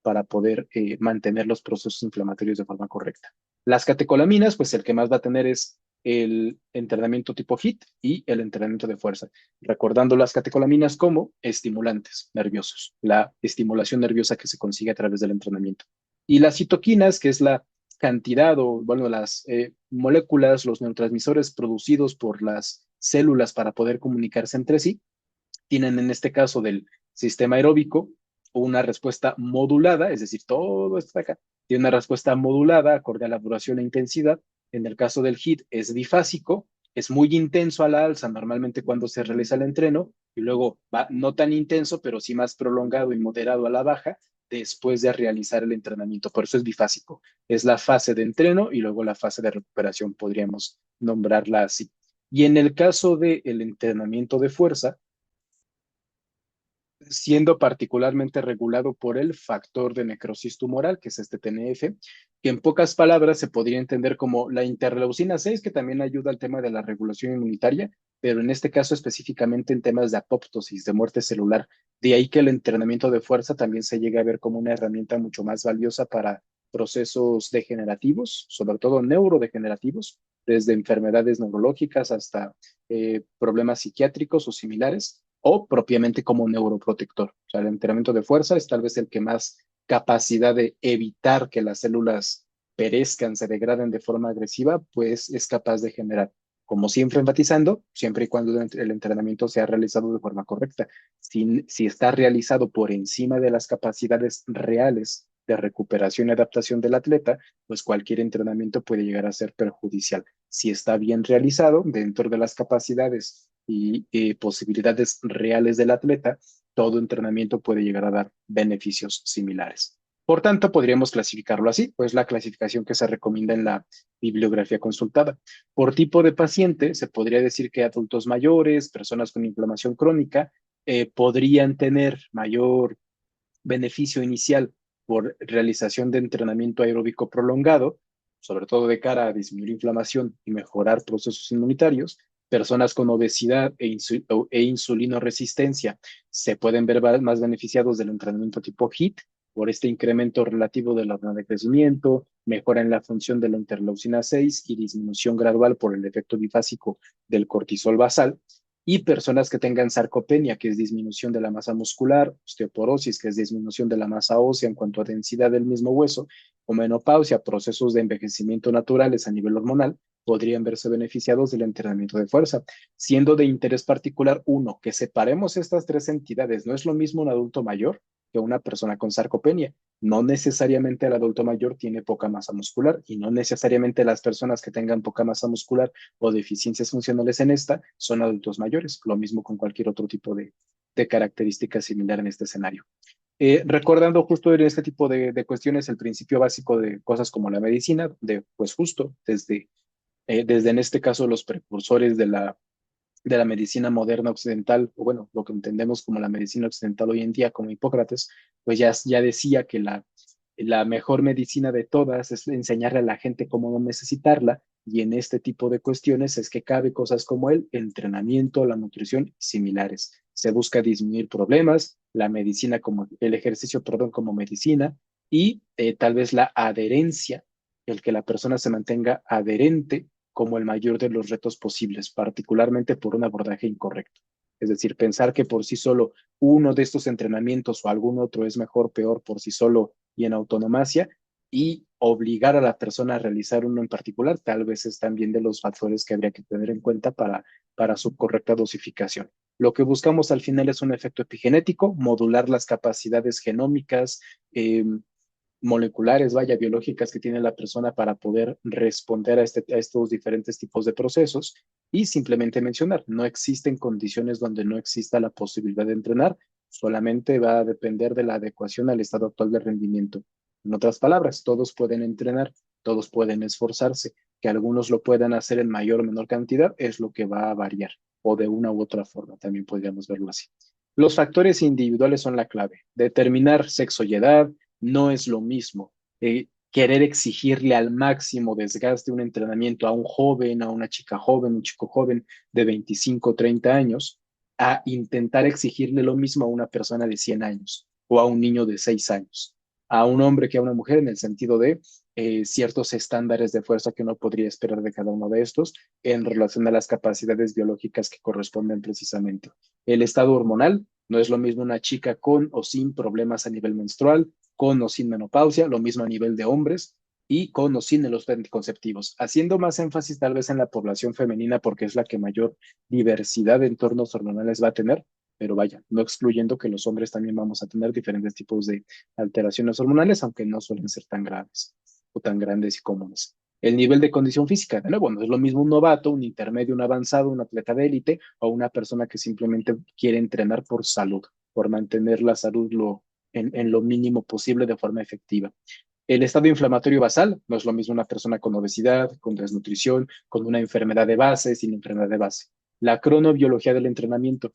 para poder mantener los procesos inflamatorios de forma correcta. Las catecolaminas, pues el que más va a tener es el entrenamiento tipo HIIT y el entrenamiento de fuerza, recordando las catecolaminas como estimulantes nerviosos, la estimulación nerviosa que se consigue a través del entrenamiento. Y las citoquinas, que es la cantidad o, bueno, las moléculas, los neurotransmisores producidos por las células para poder comunicarse entre sí, tienen en este caso del sistema aeróbico una respuesta modulada, es decir, todo esto de acá tiene una respuesta modulada acorde a la duración e intensidad. En el caso del HIIT es bifásico, es muy intenso a la alza normalmente cuando se realiza el entreno y luego va no tan intenso, pero sí más prolongado y moderado a la baja después de realizar el entrenamiento. Por eso es bifásico. Es la fase de entreno y luego la fase de recuperación, podríamos nombrarla así. Y en el caso del entrenamiento de fuerza, siendo particularmente regulado por el factor de necrosis tumoral, que es este TNF, que en pocas palabras se podría entender como la interleucina 6, que también ayuda al tema de la regulación inmunitaria, pero en este caso específicamente en temas de apoptosis, de muerte celular. De ahí que el entrenamiento de fuerza también se llega a ver como una herramienta mucho más valiosa para procesos degenerativos, sobre todo neurodegenerativos, desde enfermedades neurológicas hasta problemas psiquiátricos o similares, o propiamente como neuroprotector. O sea, el entrenamiento de fuerza es tal vez el que más capacidad de evitar que las células perezcan, se degraden de forma agresiva, pues es capaz de generar. Como siempre enfatizando, siempre y cuando el entrenamiento sea realizado de forma correcta. Si está realizado por encima de las capacidades reales de recuperación y adaptación del atleta, pues cualquier entrenamiento puede llegar a ser perjudicial. Si está bien realizado dentro de las capacidades y posibilidades reales del atleta, todo entrenamiento puede llegar a dar beneficios similares. Por tanto, podríamos clasificarlo así, pues la clasificación que se recomienda en la bibliografía consultada. Por tipo de paciente, se podría decir que adultos mayores, personas con inflamación crónica, podrían tener mayor beneficio inicial por realización de entrenamiento aeróbico prolongado, sobre todo de cara a disminuir inflamación y mejorar procesos inmunitarios. Personas con obesidad e insulinoresistencia se pueden ver más beneficiados del entrenamiento tipo HIIT por este incremento relativo de la hormona de crecimiento, mejora en la función de la interleucina 6 y disminución gradual por el efecto bifásico del cortisol basal, y personas que tengan sarcopenia, que es disminución de la masa muscular, osteoporosis, que es disminución de la masa ósea en cuanto a densidad del mismo hueso, o menopausia, procesos de envejecimiento naturales a nivel hormonal, podrían verse beneficiados del entrenamiento de fuerza, siendo de interés particular, uno, que separemos estas tres entidades. No es lo mismo un adulto mayor que una persona con sarcopenia. No necesariamente el adulto mayor tiene poca masa muscular y no necesariamente las personas que tengan poca masa muscular o deficiencias funcionales en esta son adultos mayores. Lo mismo con cualquier otro tipo de característica similar en este escenario. Recordando justo en este tipo de cuestiones el principio básico de cosas como la medicina, de pues justo desde en este caso los precursores de la medicina moderna occidental, o bueno, lo que entendemos como la medicina occidental hoy en día, como Hipócrates, pues ya decía que la mejor medicina de todas es enseñarle a la gente cómo no necesitarla, y en este tipo de cuestiones es que cabe cosas como el entrenamiento, la nutrición y similares. Se busca disminuir problemas, la medicina como el ejercicio, perdón, como medicina, y tal vez la adherencia, el que la persona se mantenga adherente como el mayor de los retos posibles, particularmente por un abordaje incorrecto. Es decir, pensar que por sí solo uno de estos entrenamientos o algún otro es mejor, peor por sí solo y en autonomacia, y obligar a la persona a realizar uno en particular, tal vez es también de los factores que habría que tener en cuenta para su correcta dosificación. Lo que buscamos al final es un efecto epigenético, modular las capacidades genómicas, moleculares, vaya, biológicas que tiene la persona para poder responder a estos diferentes tipos de procesos, y simplemente mencionar, no existen condiciones donde no exista la posibilidad de entrenar, solamente va a depender de la adecuación al estado actual de rendimiento. En otras palabras, todos pueden entrenar, todos pueden esforzarse, que algunos lo puedan hacer en mayor o menor cantidad es lo que va a variar, o de una u otra forma, también podríamos verlo así. Los factores individuales son la clave. Determinar sexo y edad no es lo mismo. Querer exigirle al máximo desgaste un entrenamiento a un joven, a una chica joven, un chico joven de 25 o 30 años, a intentar exigirle lo mismo a una persona de 100 años o a un niño de 6 años, a un hombre que a una mujer en el sentido de ciertos estándares de fuerza que uno podría esperar de cada uno de estos en relación a las capacidades biológicas que corresponden precisamente. El estado hormonal no es lo mismo una chica con o sin problemas a nivel menstrual, con o sin menopausia, lo mismo a nivel de hombres y con o sin los anticonceptivos, haciendo más énfasis tal vez en la población femenina porque es la que mayor diversidad de entornos hormonales va a tener, pero vaya, no excluyendo que los hombres también vamos a tener diferentes tipos de alteraciones hormonales, aunque no suelen ser tan graves o tan grandes y comunes. El nivel de condición física, de nuevo, no es lo mismo un novato, un intermedio, un avanzado, un atleta de élite o una persona que simplemente quiere entrenar por salud, por mantener la salud en lo mínimo posible de forma efectiva. El estado inflamatorio basal no es lo mismo una persona con obesidad, con desnutrición, con una enfermedad de base, sin enfermedad de base. La cronobiología del entrenamiento.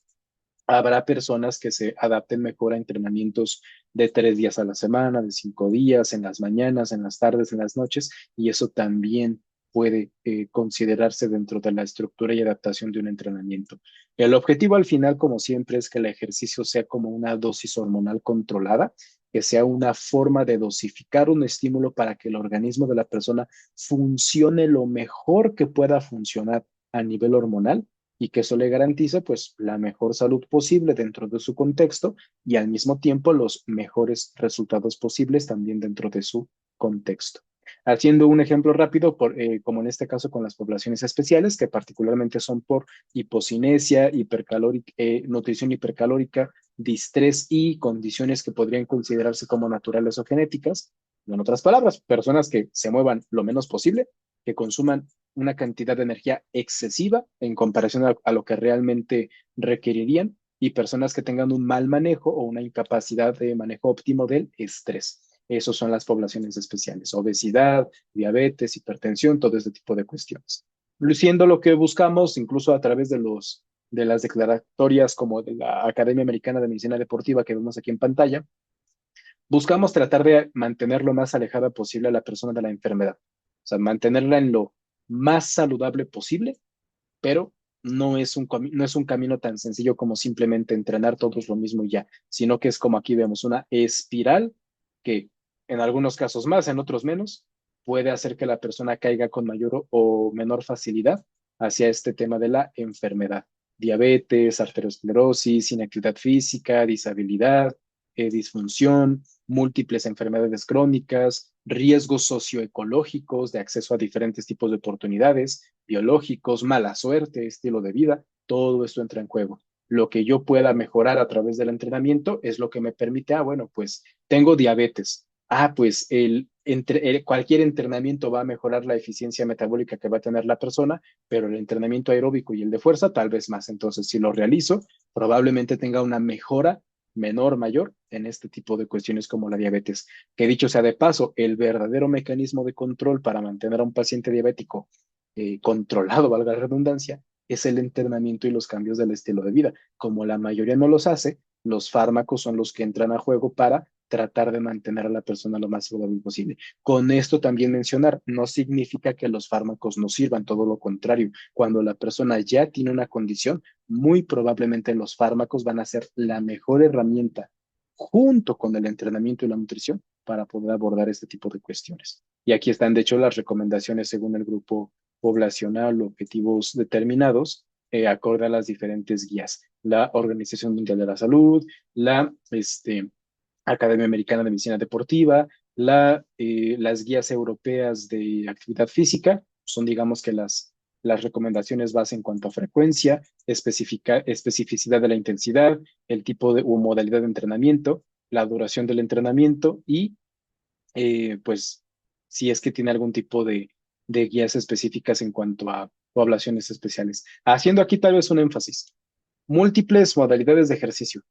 Habrá personas que se adapten mejor a entrenamientos de 3 días a la semana, de 5 días, en las mañanas, en las tardes, en las noches, y eso también puede considerarse dentro de la estructura y adaptación de un entrenamiento. El objetivo al final, como siempre, es que el ejercicio sea como una dosis hormonal controlada, que sea una forma de dosificar un estímulo para que el organismo de la persona funcione lo mejor que pueda funcionar a nivel hormonal y que eso le garantice pues la mejor salud posible dentro de su contexto y al mismo tiempo los mejores resultados posibles también dentro de su contexto. Haciendo un ejemplo rápido, como en este caso con las poblaciones especiales, que particularmente son por hipocinesia, nutrición hipercalórica, distrés y condiciones que podrían considerarse como naturales o genéticas. En otras palabras, personas que se muevan lo menos posible, que consuman una cantidad de energía excesiva en comparación a lo que realmente requerirían y personas que tengan un mal manejo o una incapacidad de manejo óptimo del estrés. Esas son las poblaciones especiales, obesidad, diabetes, hipertensión, todo este tipo de cuestiones. Siendo lo que buscamos, incluso a través de las declaratorias como de la Academia Americana de Medicina Deportiva que vemos aquí en pantalla, buscamos tratar de mantener lo más alejada posible a la persona de la enfermedad. O sea, mantenerla en lo más saludable posible, pero no es un camino tan sencillo como simplemente entrenar todos lo mismo y ya, sino que es como aquí vemos una espiral que en algunos casos más, en otros menos, puede hacer que la persona caiga con mayor o menor facilidad hacia este tema de la enfermedad. Diabetes, arteriosclerosis, inactividad física, disabilidad, disfunción, múltiples enfermedades crónicas, riesgos socioecológicos de acceso a diferentes tipos de oportunidades, biológicos, mala suerte, estilo de vida, todo esto entra en juego. Lo que yo pueda mejorar a través del entrenamiento es lo que me permite, bueno, pues tengo diabetes. Pues cualquier entrenamiento va a mejorar la eficiencia metabólica que va a tener la persona, pero el entrenamiento aeróbico y el de fuerza tal vez más. Entonces, si lo realizo, probablemente tenga una mejora menor, mayor en este tipo de cuestiones como la diabetes. Que dicho sea de paso, el verdadero mecanismo de control para mantener a un paciente diabético controlado, valga la redundancia, es el entrenamiento y los cambios del estilo de vida. Como la mayoría no los hace, los fármacos son los que entran a juego para tratar de mantener a la persona lo más saludable posible. Con esto también mencionar, no significa que los fármacos no sirvan, todo lo contrario. Cuando la persona ya tiene una condición, muy probablemente los fármacos van a ser la mejor herramienta junto con el entrenamiento y la nutrición para poder abordar este tipo de cuestiones. Y aquí están, de hecho, las recomendaciones según el grupo poblacional, objetivos determinados, acorde a las diferentes guías. La Organización Mundial de la Salud, la Academia Americana de Medicina Deportiva, las guías europeas de actividad física, son digamos que las recomendaciones base en cuanto a frecuencia, especificidad de la intensidad, el tipo de o modalidad de entrenamiento, la duración del entrenamiento y pues si es que tiene algún tipo de guías específicas en cuanto a poblaciones especiales. Haciendo aquí tal vez un énfasis. Múltiples modalidades de ejercicio.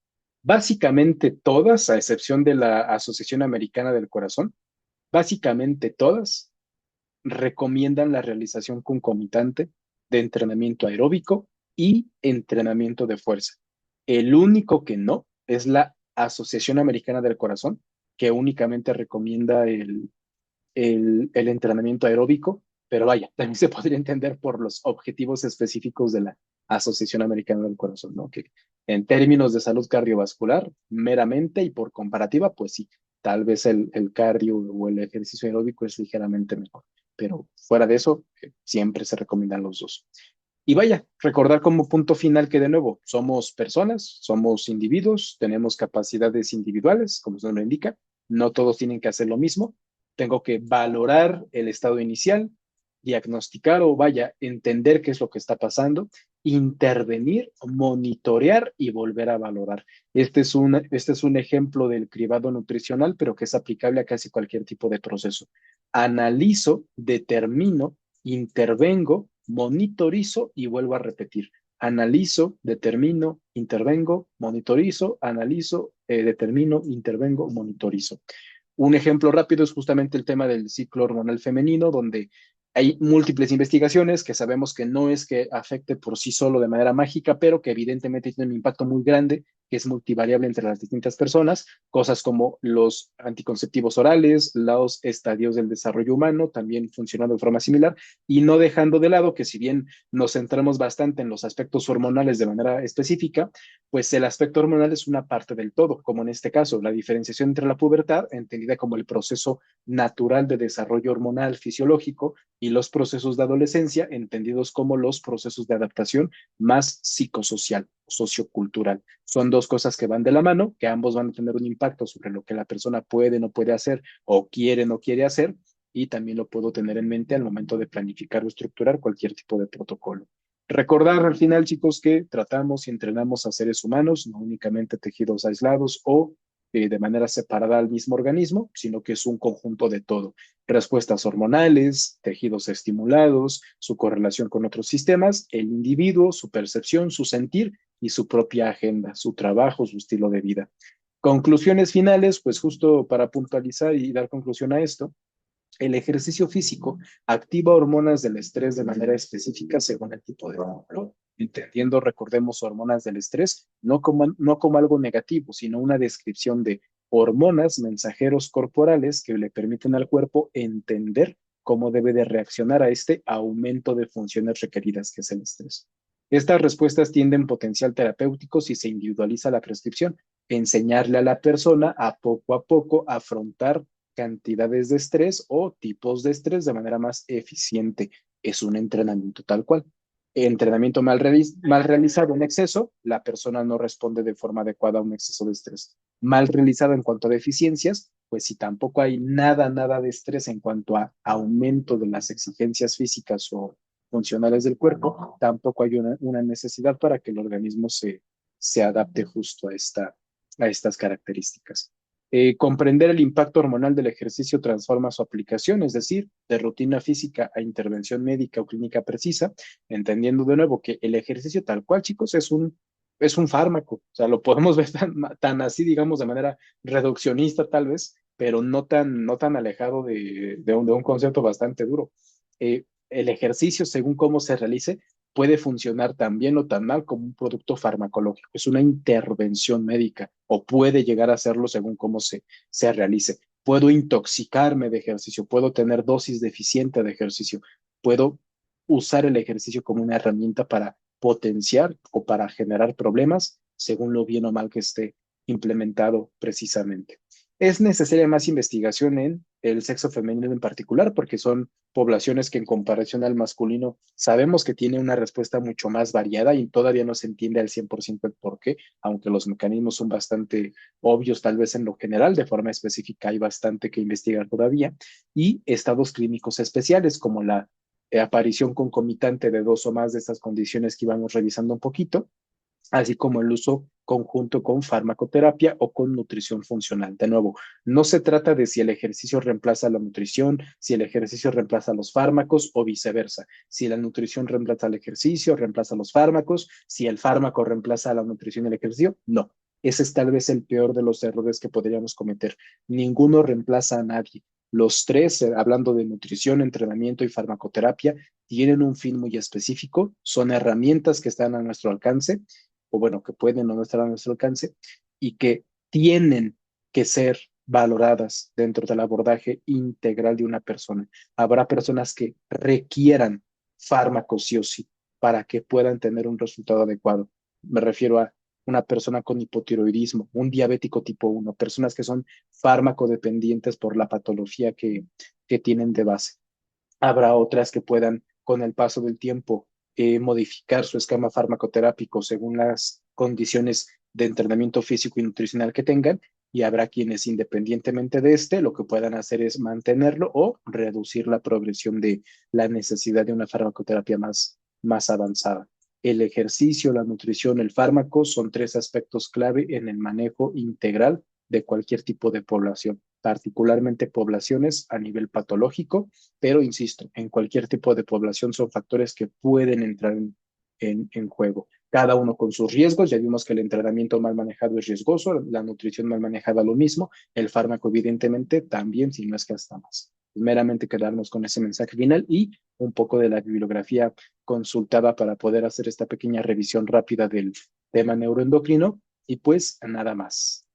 Básicamente todas, a excepción de la Asociación Americana del Corazón, básicamente todas recomiendan la realización concomitante de entrenamiento aeróbico y entrenamiento de fuerza. El único que no es la Asociación Americana del Corazón, que únicamente recomienda el entrenamiento aeróbico, pero vaya, también se podría entender por los objetivos específicos de la Asociación Americana del Corazón, ¿no? Que en términos de salud cardiovascular, meramente y por comparativa, pues sí, tal vez el cardio o el ejercicio aeróbico es ligeramente mejor, pero fuera de eso, siempre se recomiendan los dos. Y vaya, recordar como punto final que de nuevo somos personas, somos individuos, tenemos capacidades individuales, como su nombre indica, no todos tienen que hacer lo mismo. Tengo que valorar el estado inicial, diagnosticar o vaya, entender qué es lo que está pasando, intervenir, monitorear y volver a valorar. Este es un ejemplo del cribado nutricional, pero que es aplicable a casi cualquier tipo de proceso. Analizo, determino, intervengo, monitorizo y vuelvo a repetir. Analizo, determino, intervengo, monitorizo, analizo, determino, intervengo, monitorizo. Un ejemplo rápido es justamente el tema del ciclo hormonal femenino, donde hay múltiples investigaciones que sabemos que no es que afecte por sí solo de manera mágica, pero que evidentemente tiene un impacto muy grande, que es multivariable entre las distintas personas, cosas como los anticonceptivos orales, los estadios del desarrollo humano, también funcionando de forma similar, y no dejando de lado que si bien nos centramos bastante en los aspectos hormonales de manera específica, pues el aspecto hormonal es una parte del todo, como en este caso, la diferenciación entre la pubertad, entendida como el proceso natural de desarrollo hormonal fisiológico, y los procesos de adolescencia, entendidos como los procesos de adaptación más psicosocial, sociocultural. Son dos cosas que van de la mano, que ambos van a tener un impacto sobre lo que la persona puede, no puede hacer, o quiere, no quiere hacer, y también lo puedo tener en mente al momento de planificar o estructurar cualquier tipo de protocolo. Recordar al final, chicos, que tratamos y entrenamos a seres humanos, no únicamente tejidos aislados o de manera separada al mismo organismo, sino que es un conjunto de todo. Respuestas hormonales, tejidos estimulados, su correlación con otros sistemas, el individuo, su percepción, su sentir y su propia agenda, su trabajo, su estilo de vida. Conclusiones finales, pues justo para puntualizar y dar conclusión a esto, el ejercicio físico activa hormonas del estrés de manera específica según el tipo de hormona, entendiendo, recordemos, hormonas del estrés no como algo negativo, sino una descripción de hormonas, mensajeros corporales que le permiten al cuerpo entender cómo debe de reaccionar a este aumento de funciones requeridas que es el estrés. Estas respuestas tienen potencial terapéutico si se individualiza la prescripción, enseñarle a la persona a poco afrontar cantidades de estrés o tipos de estrés de manera más eficiente. Es un entrenamiento tal cual. Entrenamiento mal realizado en exceso, la persona no responde de forma adecuada a un exceso de estrés. Mal realizado en cuanto a deficiencias, pues si tampoco hay nada de estrés en cuanto a aumento de las exigencias físicas o funcionales del cuerpo, tampoco hay una necesidad para que el organismo se adapte justo a estas características. Comprender el impacto hormonal del ejercicio transforma su aplicación, es decir, de rutina física a intervención médica o clínica precisa, entendiendo de nuevo que el ejercicio tal cual, chicos, es un fármaco. O sea, lo podemos ver tan así, digamos, de manera reduccionista tal vez, pero no tan alejado de un concepto bastante duro. El ejercicio, según cómo se realice, puede funcionar tan bien o tan mal como un producto farmacológico. Es una intervención médica o puede llegar a serlo según cómo se realice. Puedo intoxicarme de ejercicio, puedo tener dosis deficiente de ejercicio, puedo usar el ejercicio como una herramienta para potenciar o para generar problemas según lo bien o mal que esté implementado precisamente. Es necesaria más investigación en el sexo femenino en particular porque son poblaciones que en comparación al masculino sabemos que tiene una respuesta mucho más variada y todavía no se entiende al 100% el por qué, aunque los mecanismos son bastante obvios tal vez en lo general, de forma específica hay bastante que investigar todavía, y estados clínicos especiales como la aparición concomitante de dos o más de estas condiciones que íbamos revisando un poquito, así como el uso conjunto con farmacoterapia o con nutrición funcional. De nuevo, no se trata de si el ejercicio reemplaza la nutrición, si el ejercicio reemplaza los fármacos o viceversa, si la nutrición reemplaza el ejercicio, reemplaza los fármacos, si el fármaco reemplaza la nutrición y el ejercicio, no. Ese es tal vez el peor de los errores que podríamos cometer. Ninguno reemplaza a nadie. Los tres, hablando de nutrición, entrenamiento y farmacoterapia, tienen un fin muy específico, son herramientas que están a nuestro alcance, o bueno, que pueden o no estar a nuestro alcance, y que tienen que ser valoradas dentro del abordaje integral de una persona. Habrá personas que requieran fármacos sí o sí para que puedan tener un resultado adecuado. Me refiero a una persona con hipotiroidismo, un diabético tipo 1, personas que son fármacodependientes por la patología que tienen de base. Habrá otras que puedan, con el paso del tiempo, modificar su esquema farmacoterápico según las condiciones de entrenamiento físico y nutricional que tengan, y habrá quienes, independientemente de este, lo que puedan hacer es mantenerlo o reducir la progresión de la necesidad de una farmacoterapia más avanzada. El ejercicio, la nutrición, el fármaco son tres aspectos clave en el manejo integral de cualquier tipo de población, particularmente poblaciones a nivel patológico, pero insisto, en cualquier tipo de población son factores que pueden entrar en juego. Cada uno con sus riesgos, ya vimos que el entrenamiento mal manejado es riesgoso, la nutrición mal manejada lo mismo, el fármaco evidentemente también, si no es que hasta más. Meramente quedarnos con ese mensaje final y un poco de la bibliografía consultada para poder hacer esta pequeña revisión rápida del tema neuroendocrino y pues nada más.